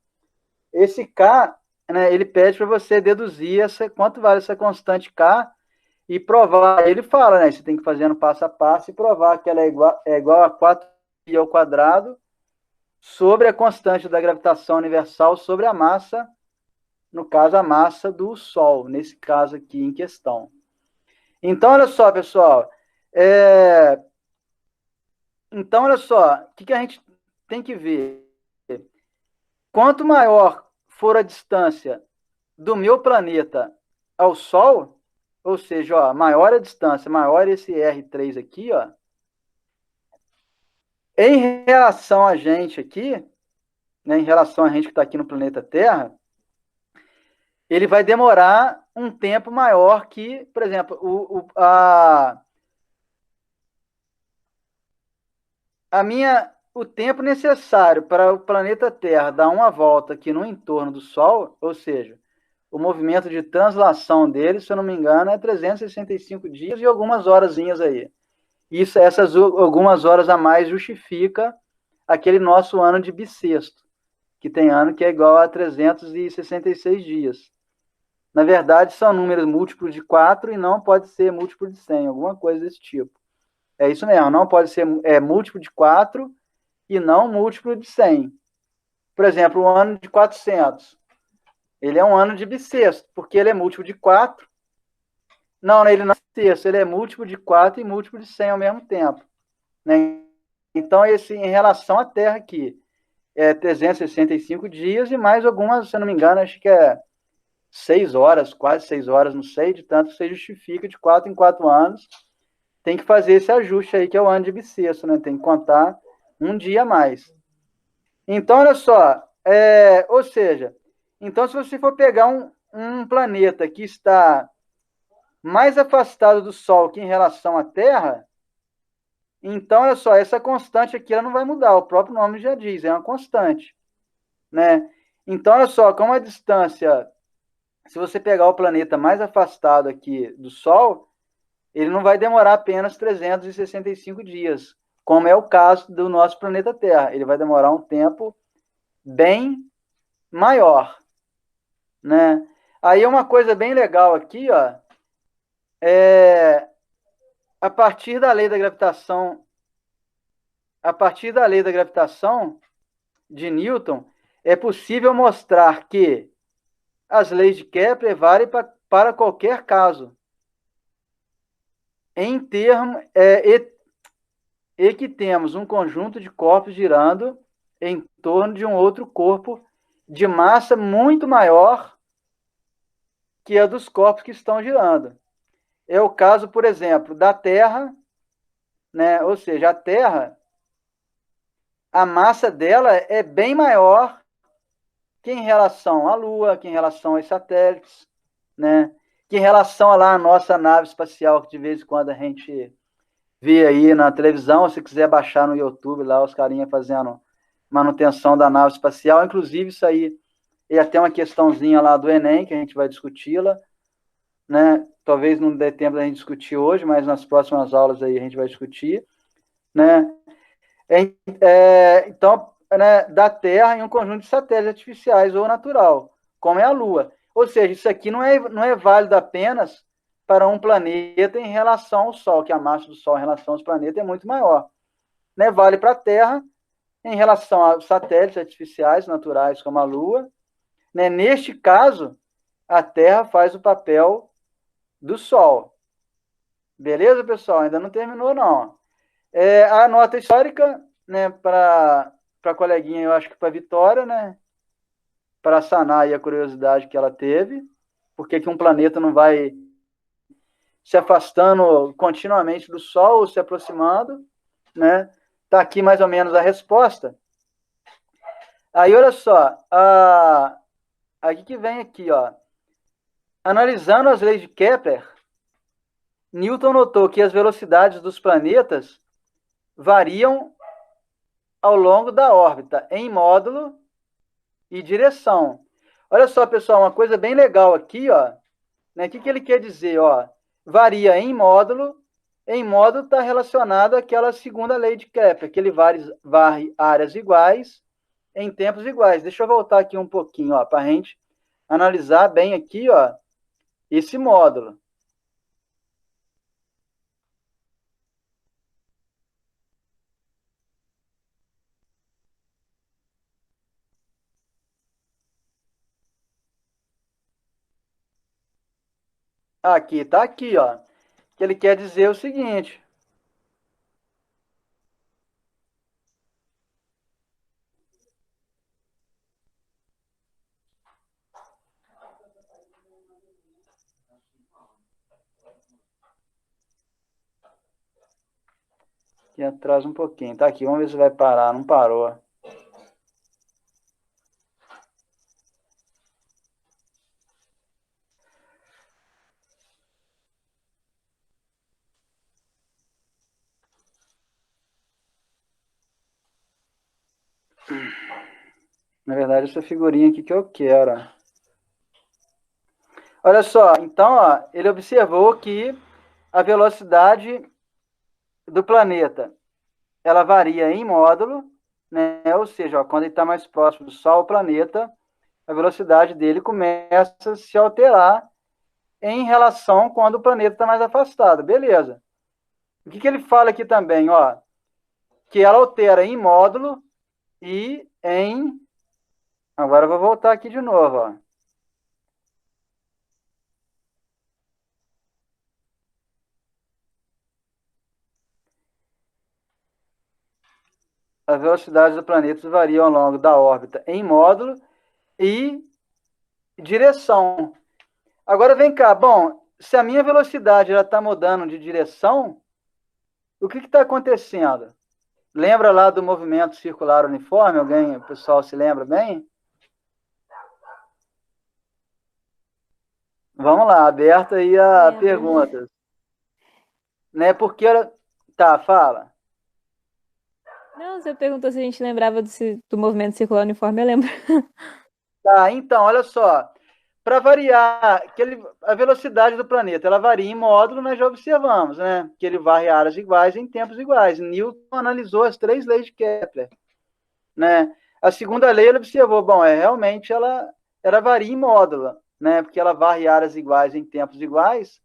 Esse K, né, ele pede para você deduzir quanto vale essa constante K e provar. Ele fala, né, você tem que fazer no passo a passo e provar que ela é igual a 4π ao quadrado sobre a constante da gravitação universal sobre a massa, no caso, a massa do Sol, nesse caso aqui em questão. Então, olha só, pessoal. Então, olha só, o que a gente tem que ver? Quanto maior for a distância do meu planeta ao Sol, ou seja, ó, maior a distância, maior esse R3 aqui, ó, em relação a gente aqui, né, em relação a gente que está aqui no planeta Terra, ele vai demorar um tempo maior que, por exemplo, o tempo necessário para o planeta Terra dar uma volta aqui no entorno do Sol, ou seja, o movimento de translação dele, se eu não me engano, é 365 dias e algumas horazinhas aí. Essas algumas horas a mais justifica aquele nosso ano de bissexto, que tem ano que é igual a 366 dias. Na verdade, são números múltiplos de 4 e não pode ser múltiplo de 100, alguma coisa desse tipo. É isso mesmo, não pode ser múltiplo de 4 e não múltiplo de 100. Por exemplo, o ano de 400, ele é um ano de bissexto, porque ele é múltiplo de 4. Não, ele não é bissexto, ele é múltiplo de 4 e múltiplo de 100 ao mesmo tempo. Né? Então, em relação à Terra aqui, é 365 dias e mais algumas, se eu não me engano, acho que é 6 horas, quase 6 horas, não sei, de tanto que você justifica de 4 em 4 anos. Tem que fazer esse ajuste aí, que é o ano de bissexto, né? Tem que contar um dia a mais. Então, olha só, ou seja, então se você for pegar um planeta que está mais afastado do Sol que em relação à Terra, então, olha só, essa constante aqui ela não vai mudar, o próprio nome já diz, é uma constante, né? Então, olha só, como a distância, se você pegar o planeta mais afastado aqui do Sol, ele não vai demorar apenas 365 dias, como é o caso do nosso planeta Terra. Ele vai demorar um tempo bem maior, né? Aí uma coisa bem legal aqui, ó, a partir da lei da gravitação, de Newton, é possível mostrar que as leis de Kepler valem para qualquer caso, em termos e que temos um conjunto de corpos girando em torno de um outro corpo de massa muito maior que a dos corpos que estão girando. É o caso, por exemplo, da Terra, né? Ou seja, a Terra, a massa dela é bem maior que em relação à Lua, que em relação aos satélites, né? Que em relação lá à nossa nave espacial, que de vez em quando a gente vê aí na televisão, se quiser baixar no YouTube lá, os carinha fazendo manutenção da nave espacial, inclusive isso aí é até uma questãozinha lá do Enem, que a gente vai discuti-la, né? Talvez não dê tempo da gente discutir hoje, mas nas próximas aulas aí a gente vai discutir, né? Então, né, da Terra em um conjunto de satélites artificiais ou natural, como é a Lua. Ou seja, isso aqui não é válido apenas para um planeta em relação ao Sol, que a massa do Sol em relação aos planetas é muito maior. Né? Vale para a Terra em relação aos satélites artificiais naturais, como a Lua. Né? Neste caso, a Terra faz o papel do Sol. Beleza, pessoal? Ainda não terminou, não. A nota histórica, né, para a coleguinha, eu acho que para a Vitória, né, para sanar aí a curiosidade que ela teve, porque que um planeta não vai se afastando continuamente do Sol ou se aproximando, né? Tá aqui mais ou menos a resposta. Aí, olha só, Aqui que vem aqui, ó. Analisando as leis de Kepler, Newton notou que as velocidades dos planetas variam ao longo da órbita, em módulo e direção. Olha só, pessoal, uma coisa bem legal aqui, ó. Né? O que ele quer dizer, ó? Varia em módulo está relacionado àquela segunda lei de Kepler, que ele varre áreas iguais em tempos iguais. Deixa eu voltar aqui um pouquinho, ó, para a gente analisar bem aqui, ó, esse módulo. Aqui, tá aqui, ó. Que ele quer dizer o seguinte. Aqui atrás um pouquinho. Tá aqui, vamos ver se vai parar. Não parou. Na verdade, essa figurinha aqui que eu quero. Olha só, então, ó, ele observou que a velocidade do planeta, ela varia em módulo, né? Ou seja, ó, quando ele está mais próximo do Sol, o planeta, a velocidade dele começa a se alterar em relação quando o planeta está mais afastado. Beleza. O que ele fala aqui também, ó? Que ela altera em módulo e em... Agora eu vou voltar aqui de novo, ó. As velocidades do planeta variam ao longo da órbita em módulo e direção. Agora vem cá, bom, se a minha velocidade está mudando de direção, o que está acontecendo? Lembra lá do movimento circular uniforme? Alguém, o pessoal se lembra bem? Vamos lá, aberta aí a perguntas. Né, porque... Tá, fala. Não, você perguntou se a gente lembrava do movimento circular uniforme, eu lembro. Tá, então, olha só. Para variar, a velocidade do planeta, ela varia em módulo, nós já observamos, né? Que ele varre áreas iguais em tempos iguais. Newton analisou as 3 leis de Kepler, né? A segunda lei ele observou, bom, realmente ela varia em módulo, né? Porque ela varre áreas iguais em tempos iguais,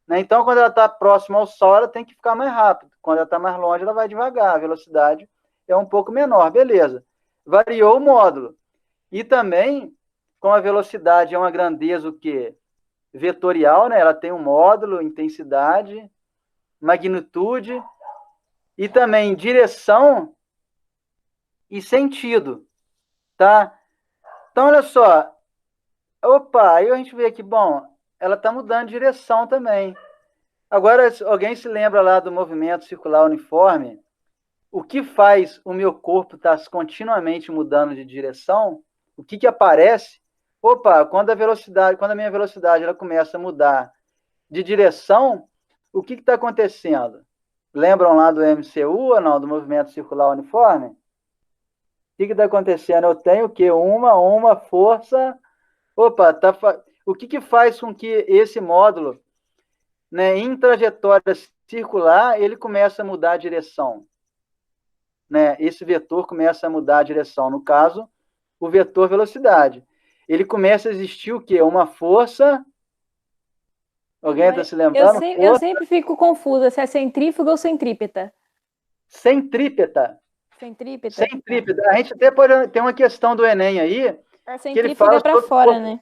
né? Então, quando ela está próxima ao Sol, ela tem que ficar mais rápido. Quando ela está mais longe, ela vai devagar. A velocidade é um pouco menor, beleza. Variou o módulo. E também, como a velocidade é uma grandeza o quê? Vetorial, né? Ela tem um módulo, intensidade, magnitude e também direção e sentido, tá? Então, olha só. Opa, aí a gente vê aqui, bom, ela está mudando de direção também. Agora, alguém se lembra lá do movimento circular uniforme? O que faz o meu corpo estar continuamente mudando de direção? O que aparece? Opa, quando a minha velocidade ela começa a mudar de direção, o que está acontecendo? Lembram lá do MCU ou não, do movimento circular uniforme? O que está acontecendo? Eu tenho o quê? Uma força. Opa, o que faz com que esse módulo, né, em trajetória circular, ele começa a mudar a direção? Né? Esse vetor começa a mudar a direção. No caso, o vetor velocidade. Ele começa a existir o quê? Uma força. Alguém está se lembrando? Eu sempre fico confusa se é centrífuga ou centrípeta. Centrípeta. Centrípeta? Centrípeta. A gente até pode ter uma questão do Enem aí. A Que ele fala centrífuga é para fora, né?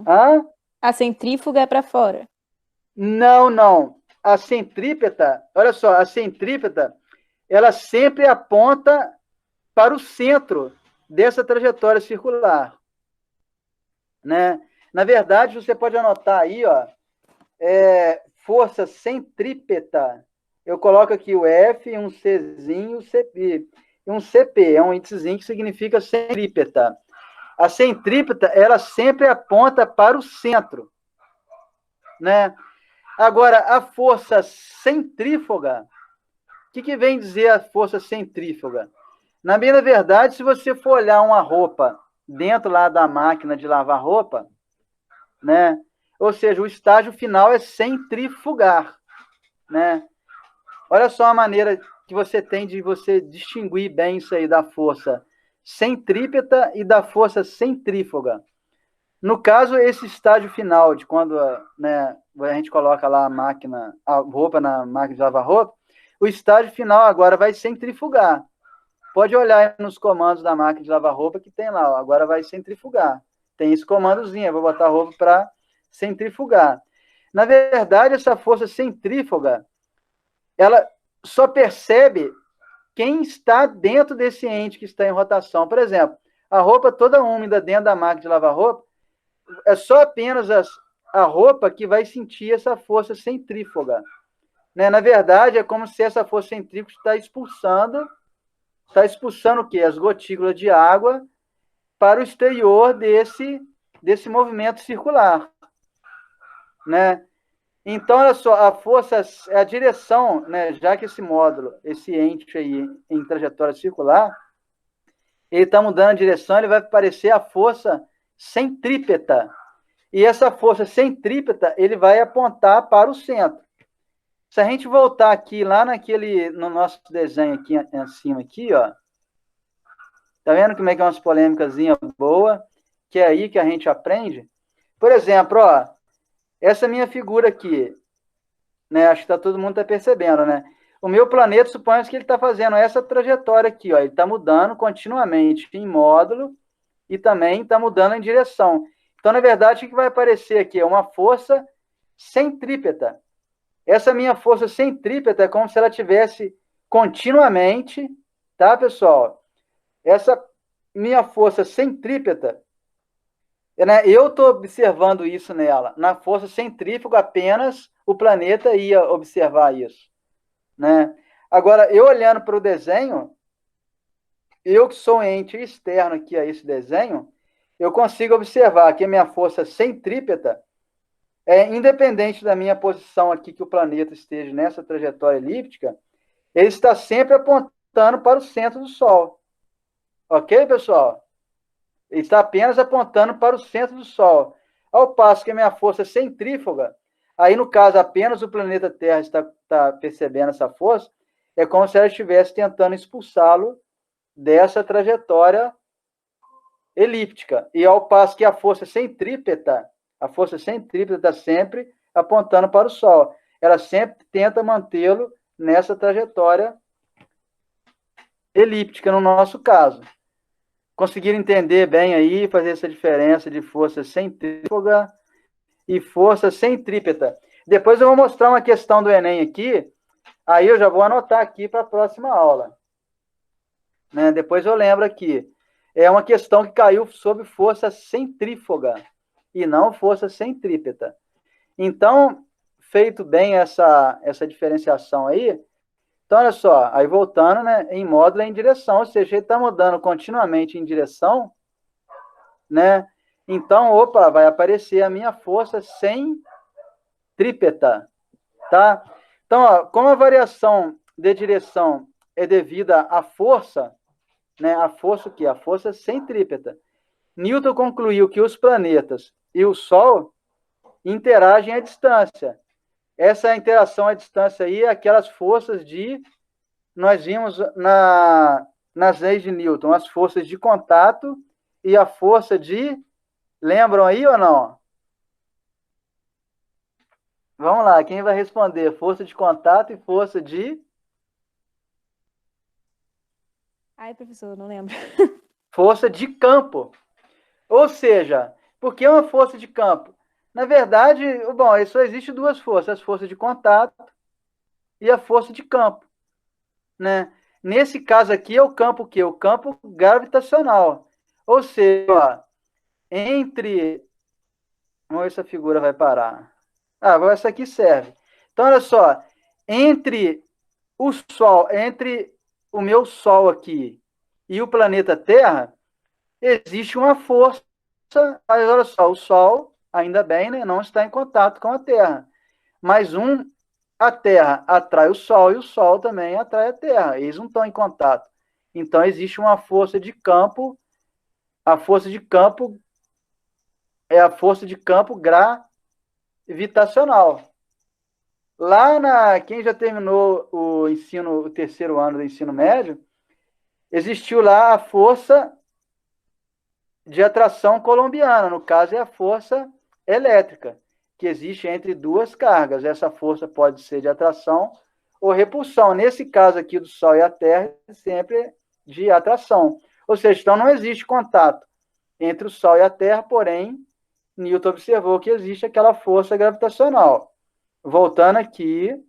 Hã? A centrífuga é para fora. Não. A centrípeta, olha só, a centrípeta, ela sempre aponta para o centro dessa trajetória circular, né? Na verdade, você pode anotar aí, ó, força centrípeta. Eu coloco aqui o F, um Czinho, e um CP, é um índicezinho que significa centrípeta. A centrípeta, ela sempre aponta para o centro, né? Agora, a força centrífuga, o que vem dizer a força centrífuga? Na minha verdade, se você for olhar uma roupa dentro lá da máquina de lavar roupa, né? Ou seja, o estágio final é centrifugar, né? Olha só a maneira que você tem de você distinguir bem isso aí da força centrípeta e da força centrífuga. No caso, esse estágio final de quando, né, a gente coloca lá a roupa na máquina de lavar roupa, o estágio final agora vai centrifugar. Pode olhar nos comandos da máquina de lavar roupa que tem lá, ó, agora vai centrifugar. Tem esse comandozinho, eu vou botar a roupa para centrifugar. Na verdade, essa força centrífuga, ela só percebe quem está dentro desse ente que está em rotação. Por exemplo, a roupa toda úmida dentro da máquina de lavar roupa, é só apenas a roupa que vai sentir essa força centrífuga. Né? Na verdade, é como se essa força centrífuga está expulsando o quê? As gotículas de água para o exterior desse movimento circular. Né? Então, olha só, a força, a direção, né, já que esse módulo, esse ente aí em trajetória circular, ele está mudando a direção, ele vai parecer a força centrípeta. E essa força centrípeta, ele vai apontar para o centro. Se a gente voltar aqui, lá no nosso desenho aqui, acima aqui, ó, tá vendo como é que é umas polêmicazinha boa, que é aí que a gente aprende? Por exemplo, ó, essa minha figura aqui, né? Acho que todo mundo está percebendo, né? O meu planeta, suponhamos que ele está fazendo essa trajetória aqui, ó. Ele está mudando continuamente em módulo e também está mudando em direção. Então, na verdade, o que vai aparecer aqui é uma força centrípeta. Essa minha força centrípeta é como se ela tivesse continuamente, tá, pessoal? Essa minha força centrípeta, né? Eu estou observando isso nela. Na força centrífuga, apenas o planeta ia observar isso, né? Agora, eu olhando para o desenho, eu que sou um ente externo aqui a esse desenho, eu consigo observar que a minha força centrípeta, independente da minha posição aqui, que o planeta esteja nessa trajetória elíptica, ele está sempre apontando para o centro do Sol. Ok, pessoal? Ele está apenas apontando para o centro do Sol. Ao passo que a minha força centrífuga, aí no caso apenas o planeta Terra está percebendo essa força, é como se ela estivesse tentando expulsá-lo dessa trajetória elíptica. E ao passo que a força centrípeta está sempre apontando para o Sol. Ela sempre tenta mantê-lo nessa trajetória elíptica, no nosso caso. Conseguiram entender bem aí, fazer essa diferença de força centrífuga e força centrípeta. Depois eu vou mostrar uma questão do Enem aqui, aí eu já vou anotar aqui para a próxima aula. Né? Depois eu lembro aqui. É uma questão que caiu sobre força centrífuga e não força centrípeta. Então, feito bem essa diferenciação aí, então, olha só, aí voltando, né, em módulo é em direção, ou seja, ele está mudando continuamente em direção, né? Então, opa, vai aparecer a minha força centrípeta, tá? Então, ó, como a variação de direção é devida à força, né, a força o quê? A força centrípeta. Newton concluiu que os planetas e o Sol interagem à distância. Essa interação à distância aí é aquelas forças nós vimos nas leis de Newton, as forças de contato e a força de... Lembram aí ou não? Vamos lá, quem vai responder? Força de contato e força de... Ai, professor, não lembro. Força de campo. Ou seja, por que uma força de campo? Na verdade, bom, só existe duas forças, a força de contato e a força de campo, né? Nesse caso aqui é o campo o quê? O campo gravitacional. Ou seja, ó, vamos ver se a figura vai parar. Essa aqui serve. Então, olha só, entre o meu Sol aqui e o planeta Terra, existe uma força, mas olha só, o Sol, ainda bem, né, não está em contato com a Terra. Mas a Terra atrai o Sol e o Sol também atrai a Terra. Eles não estão em contato. Então, existe uma força de campo. A força de campo é a força de campo gravitacional. Quem já terminou o terceiro ano do ensino médio, existiu lá a força de atração colombiana, no caso é a força elétrica, que existe entre duas cargas. Essa força pode ser de atração ou repulsão. Nesse caso aqui do Sol e a Terra, é sempre de atração. Ou seja, então não existe contato entre o Sol e a Terra, porém, Newton observou que existe aquela força gravitacional. Voltando aqui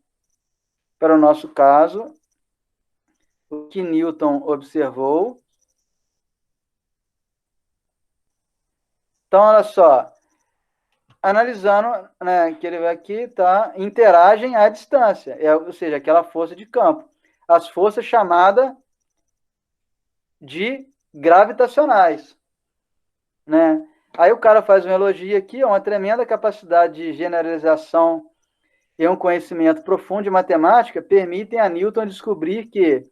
para o nosso caso, o que Newton observou. Então, olha só, analisando, né, que ele vai aqui, tá, interagem à distância, ou seja, aquela força de campo. As forças chamadas de gravitacionais, né? Aí o cara faz um elogio aqui, uma tremenda capacidade de generalização e um conhecimento profundo de matemática permitem a Newton descobrir que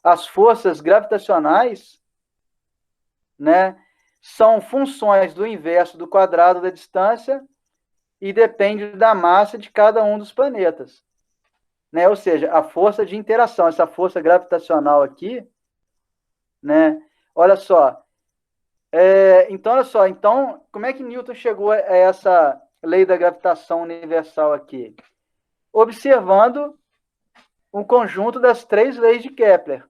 as forças gravitacionais, né, são funções do inverso do quadrado da distância e depende da massa de cada um dos planetas, né? Ou seja, a força de interação, essa força gravitacional aqui, né? Olha só, então, como é que Newton chegou a essa lei da gravitação universal aqui? Observando um conjunto das 3 leis de Kepler,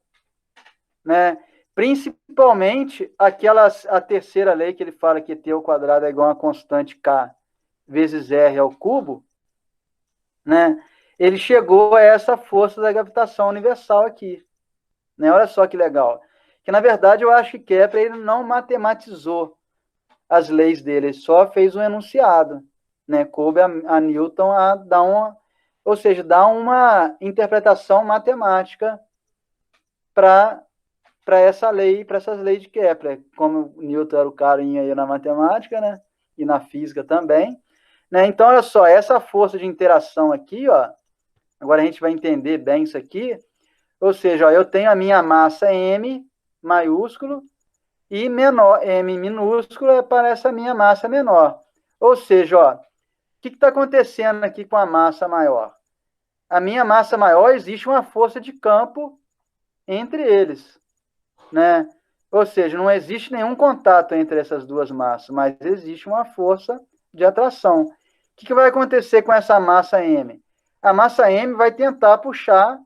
né? Principalmente a terceira lei que ele fala que T ao quadrado é igual a constante K vezes R ao cubo, né? Ele chegou a essa força da gravitação universal aqui, né? Olha só que legal. Que, na verdade, eu acho que Kepler ele não matematizou as leis dele, ele só fez um enunciado, né? Coube a Newton a dar uma interpretação matemática para essa lei, para essas leis de Kepler. Como o Newton era o carinha aí na matemática, né? E na física também, né? Então, olha só, essa força de interação aqui, ó, agora a gente vai entender bem isso aqui, ou seja, ó, eu tenho a minha massa M maiúsculo e menor, M minúsculo é para essa minha massa menor. Ou seja, ó, o que está acontecendo aqui com a massa maior? A minha massa maior, existe uma força de campo entre eles, né? Ou seja, não existe nenhum contato entre essas duas massas, mas existe uma força de atração. O que vai acontecer com essa massa M? A massa M vai tentar puxar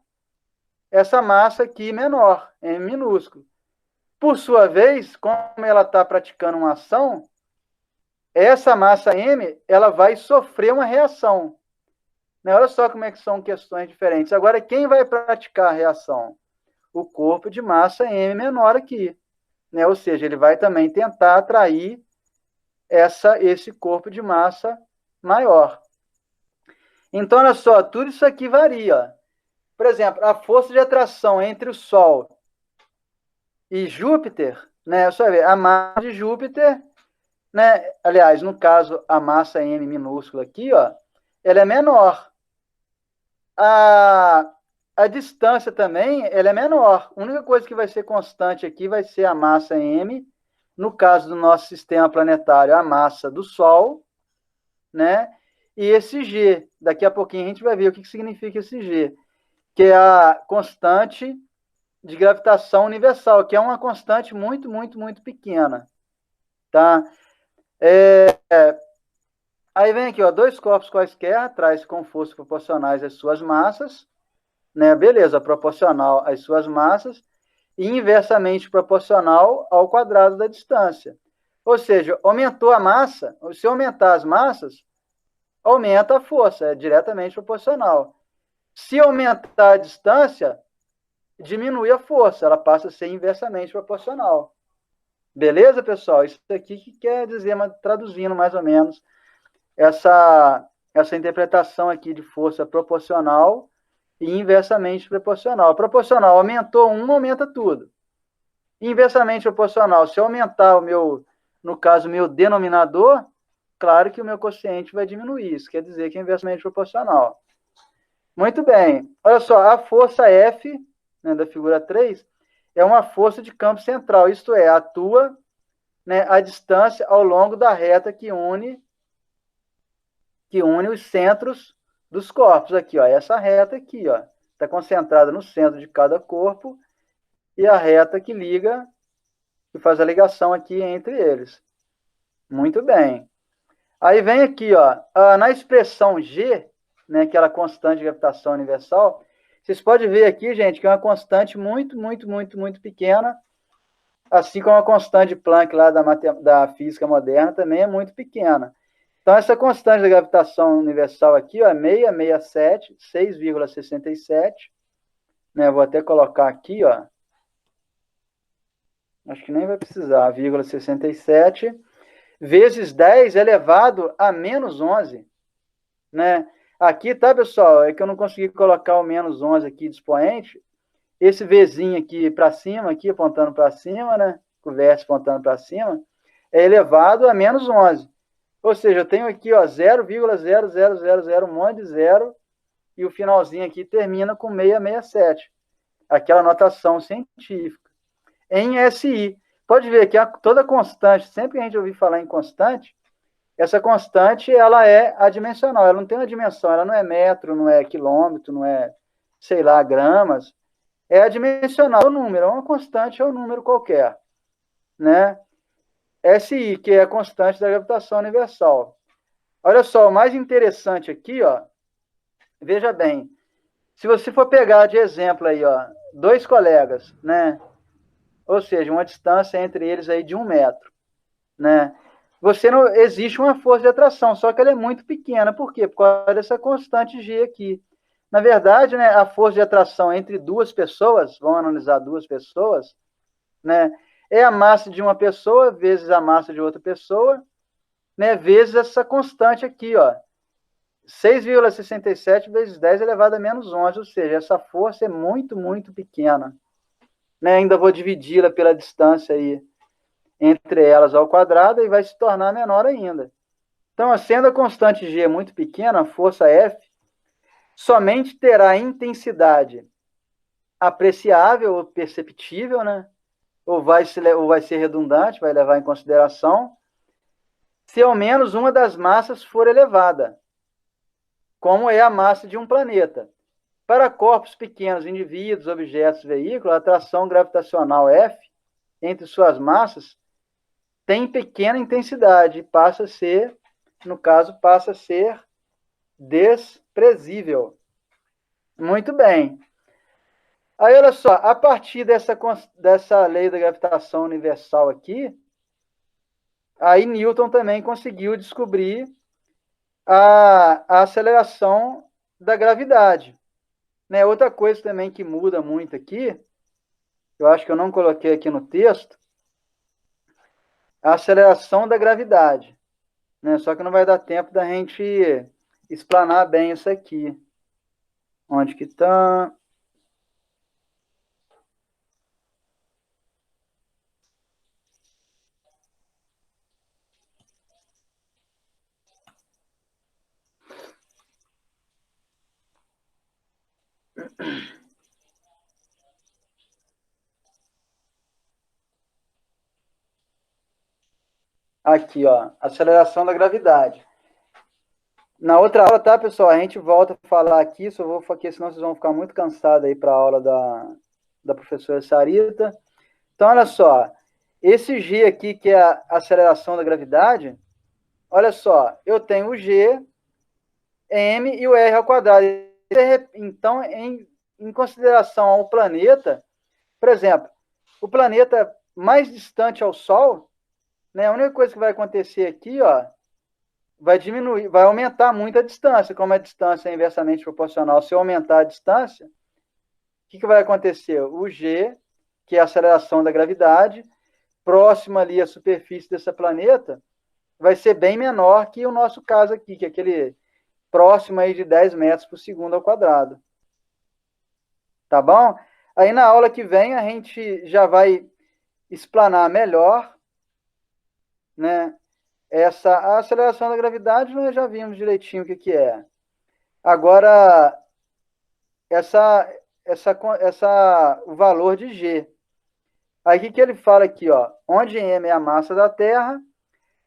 essa massa aqui menor, M minúsculo. Por sua vez, como ela está praticando uma ação, essa massa M ela vai sofrer uma reação. Né? Olha só como é que são questões diferentes. Agora, quem vai praticar a reação? O corpo de massa M menor aqui. Né? Ou seja, ele vai também tentar atrair esse corpo de massa maior. Então, olha só, tudo isso aqui varia. Por exemplo, a força de atração entre o Sol e Júpiter, né? Você vai ver, a massa de Júpiter, né? Aliás, no caso, a massa M minúscula aqui, ó, ela é menor. A distância também, ela é menor. A única coisa que vai ser constante aqui vai ser a massa M, no caso do nosso sistema planetário, a massa do Sol, né? E esse G, daqui a pouquinho a gente vai ver o que significa esse G, que é a constante de gravitação universal, que é uma constante muito, muito, muito pequena, tá? Aí vem aqui, ó, 2 corpos quaisquer atraem-se com forças proporcionais às suas massas, né? Beleza, proporcional às suas massas e inversamente proporcional ao quadrado da distância. Ou seja, aumentou a massa, se aumentar as massas, aumenta a força, é diretamente proporcional. Se aumentar a distância, diminui a força, ela passa a ser inversamente proporcional. Beleza, pessoal? Isso aqui que quer dizer, traduzindo mais ou menos, essa interpretação aqui de força proporcional e inversamente proporcional. Proporcional aumentou um, aumenta tudo. Inversamente proporcional, se eu aumentar o meu, no caso, o meu denominador, claro que o meu quociente vai diminuir. Isso quer dizer que é inversamente proporcional. Muito bem. Olha só, a força F, né, da figura 3, é uma força de campo central, isto é, atua, né, a distância ao longo da reta que une os centros dos corpos. Aqui, ó, essa reta aqui, ó, está concentrada no centro de cada corpo e a reta que liga, que faz a ligação aqui entre eles. Muito bem. Aí vem aqui, ó, na expressão G, né, aquela constante de gravitação universal, vocês podem ver aqui, gente, que é uma constante muito, muito, muito, muito pequena, assim como a constante de Planck lá da física moderna também é muito pequena. Então, essa constante da gravitação universal aqui, ó, é 6,67, 6,67, né? Vou até colocar aqui, ó. Acho que nem vai precisar, 0,67, vezes 10 elevado a menos 11, né? Aqui, tá, pessoal? É que eu não consegui colocar o menos 11 aqui de expoente. Esse Vzinho aqui para cima, aqui apontando para cima, né? Com o vértice apontando para cima, é elevado a menos 11. Ou seja, eu tenho aqui, ó, 0,0000, um monte de zero, e o finalzinho aqui termina com 667. Aquela notação científica. Em SI. Pode ver que toda constante, sempre que a gente ouvir falar em constante, essa constante, ela é adimensional, ela não tem uma dimensão, ela não é metro, não é quilômetro, não é, sei lá, gramas, é adimensional, é o número, é uma constante, é um número qualquer, né? SI, que é a constante da gravitação universal. Olha só, o mais interessante aqui, ó, veja bem, se você for pegar de exemplo aí, ó, dois colegas, né? Ou seja, uma distância entre eles aí de 1 metro, né? Você não existe uma força de atração, só que ela é muito pequena. Por quê? Por causa dessa constante G aqui. Na verdade, né, a força de atração entre duas pessoas, vamos analisar duas pessoas, né, é a massa de uma pessoa vezes a massa de outra pessoa, né, vezes essa constante aqui, ó, 6,67 vezes 10 elevado a menos 11, ou seja, essa força é muito, muito pequena. Né, ainda vou dividi-la pela distância aí entre elas ao quadrado e vai se tornar menor ainda. Então, sendo a constante G muito pequena, a força F somente terá intensidade apreciável ou perceptível, né? Ou vai ser redundante, vai levar em consideração, se ao menos uma das massas for elevada, como é a massa de um planeta. Para corpos pequenos, indivíduos, objetos, veículos, a atração gravitacional F entre suas massas tem pequena intensidade, passa a ser, no caso, passa a ser desprezível. Muito bem. Aí, olha só, a partir dessa lei da gravitação universal aqui, aí Newton também conseguiu descobrir a aceleração da gravidade. Né? Outra coisa também que muda muito aqui, eu acho que eu não coloquei aqui no texto, a aceleração da gravidade. Né? Só que não vai dar tempo da gente explanar bem isso aqui. Onde que está? Aqui, ó, aceleração da gravidade. Na outra aula, tá, pessoal? A gente volta a falar aqui, só vou aqui, senão vocês vão ficar muito cansados aí para a aula da professora Sarita. Então, olha só, esse G aqui, que é a aceleração da gravidade, olha só, eu tenho o G, M e o R ao quadrado. Então, em consideração ao planeta, por exemplo, o planeta mais distante ao Sol, né, a única coisa que vai acontecer aqui, ó, vai diminuir, vai aumentar muito a distância. Como a distância é inversamente proporcional, se eu aumentar a distância, o que vai acontecer? O G, que é a aceleração da gravidade, próximo ali à superfície desse planeta, vai ser bem menor que o nosso caso aqui, que é aquele próximo aí de 10 metros por segundo ao quadrado. Tá bom? Aí na aula que vem a gente já vai explanar melhor, né? A aceleração da gravidade nós já vimos direitinho o que é. Agora, o valor de G. Aí o que ele fala aqui, ó? Onde M é a massa da Terra,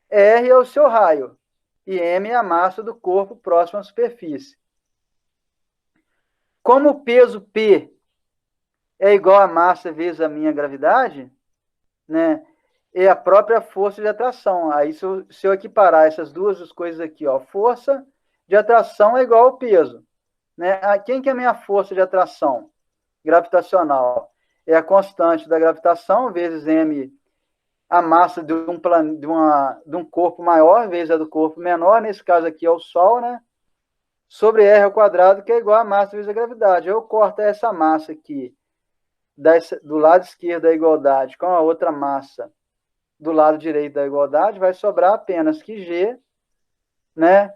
R é o seu raio e M é a massa do corpo próximo à superfície. Como o peso P é igual a massa vezes a minha gravidade, né? É a própria força de atração. Aí, se eu equiparar essas duas coisas aqui, ó, força de atração é igual ao peso, né? Quem que é a minha força de atração gravitacional? É a constante da gravitação vezes m, a massa de um corpo maior vezes a do corpo menor, nesse caso aqui é o Sol, né? Sobre r ao quadrado, que é igual a massa vezes a gravidade. Eu corto essa massa aqui do lado esquerdo da igualdade com a outra massa do lado direito da igualdade, vai sobrar apenas que G, né?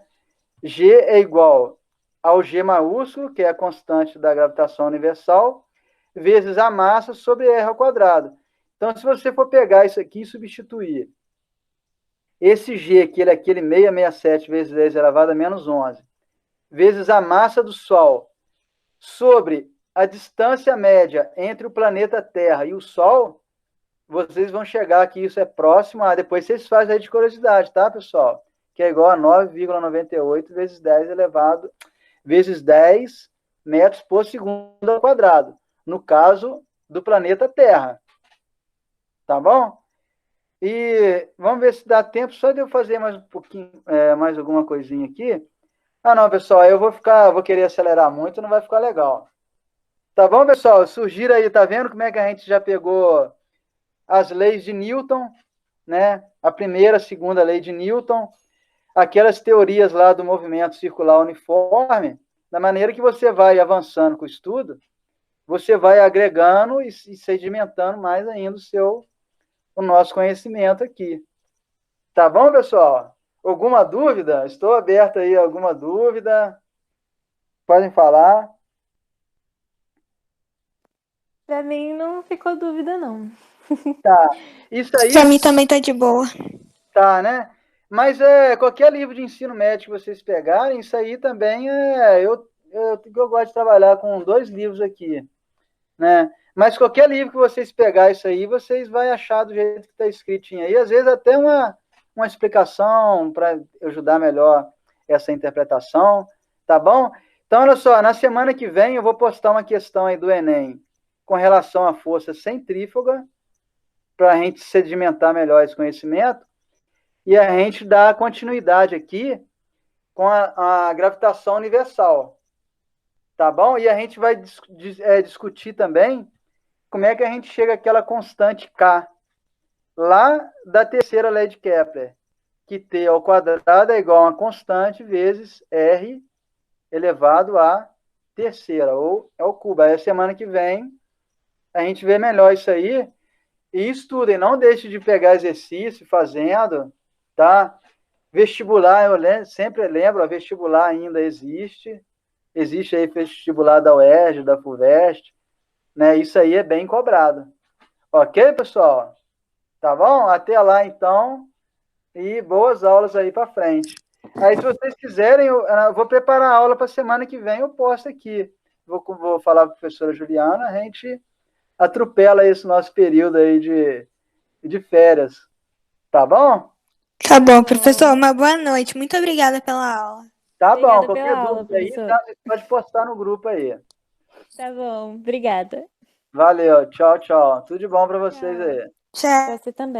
G é igual ao G maiúsculo, que é a constante da gravitação universal, vezes a massa sobre R ao quadrado. Então, se você for pegar isso aqui e substituir esse G, que ele é aquele 667 vezes 10 elevado a menos 11, vezes a massa do Sol sobre a distância média entre o planeta Terra e o Sol, vocês vão chegar aqui, isso é próximo a... Depois vocês fazem aí de curiosidade, tá, pessoal? Que é igual a 9,98 vezes 10 elevado... vezes 10 metros por segundo ao quadrado. No caso do planeta Terra. Tá bom? E vamos ver se dá tempo só de eu fazer mais um pouquinho, mais alguma coisinha aqui. Ah, não, pessoal, eu vou querer acelerar muito, não vai ficar legal. Tá bom, pessoal? Surgiram aí, tá vendo como é que a gente já pegou as leis de Newton, né? A primeira, a segunda lei de Newton, aquelas teorias lá do movimento circular uniforme, da maneira que você vai avançando com o estudo, você vai agregando e sedimentando mais ainda o nosso conhecimento aqui. Tá bom, pessoal? Alguma dúvida? Estou aberto aí a alguma dúvida. Podem falar. Pra mim não ficou dúvida, não. Tá. Isso aí... Pra mim também tá de boa. Tá, né? Mas qualquer livro de ensino médio que vocês pegarem, isso aí também eu gosto de trabalhar com 2 livros aqui, né? Mas qualquer livro que vocês pegarem isso aí, vocês vão achar do jeito que está escrito aí. Às vezes até uma explicação para ajudar melhor essa interpretação, tá bom? Então, olha só, na semana que vem eu vou postar uma questão aí do Enem com relação à força centrífuga, para a gente sedimentar melhor esse conhecimento, e a gente dá continuidade aqui com a gravitação universal, tá bom? E a gente vai discutir também como é que a gente chega àquela constante K, lá da terceira lei de Kepler, que T ao quadrado é igual a uma constante vezes R elevado à terceira, ou ao cubo. Aí a semana que vem a gente vê melhor isso aí e estudem. Não deixe de pegar exercício fazendo, tá? Vestibular, sempre lembro, vestibular ainda existe. Existe aí vestibular da UERJ, da FUVEST, né? Isso aí é bem cobrado. Ok, pessoal? Tá bom? Até lá, então. E boas aulas aí para frente. Aí, se vocês quiserem, eu vou preparar a aula para a semana que vem, eu posto aqui. Vou falar para a professora Juliana, a gente atropela esse nosso período aí de férias. Tá bom? Tá bom, professor. Uma boa noite. Muito obrigada pela aula. Tá Obrigada bom. Qualquer pela aula, dúvida aí, professor. tá? Você pode postar no grupo aí. Tá bom, obrigada. Valeu. Tchau, tchau. Tudo de bom para vocês Tchau. aí. Tchau. Você também.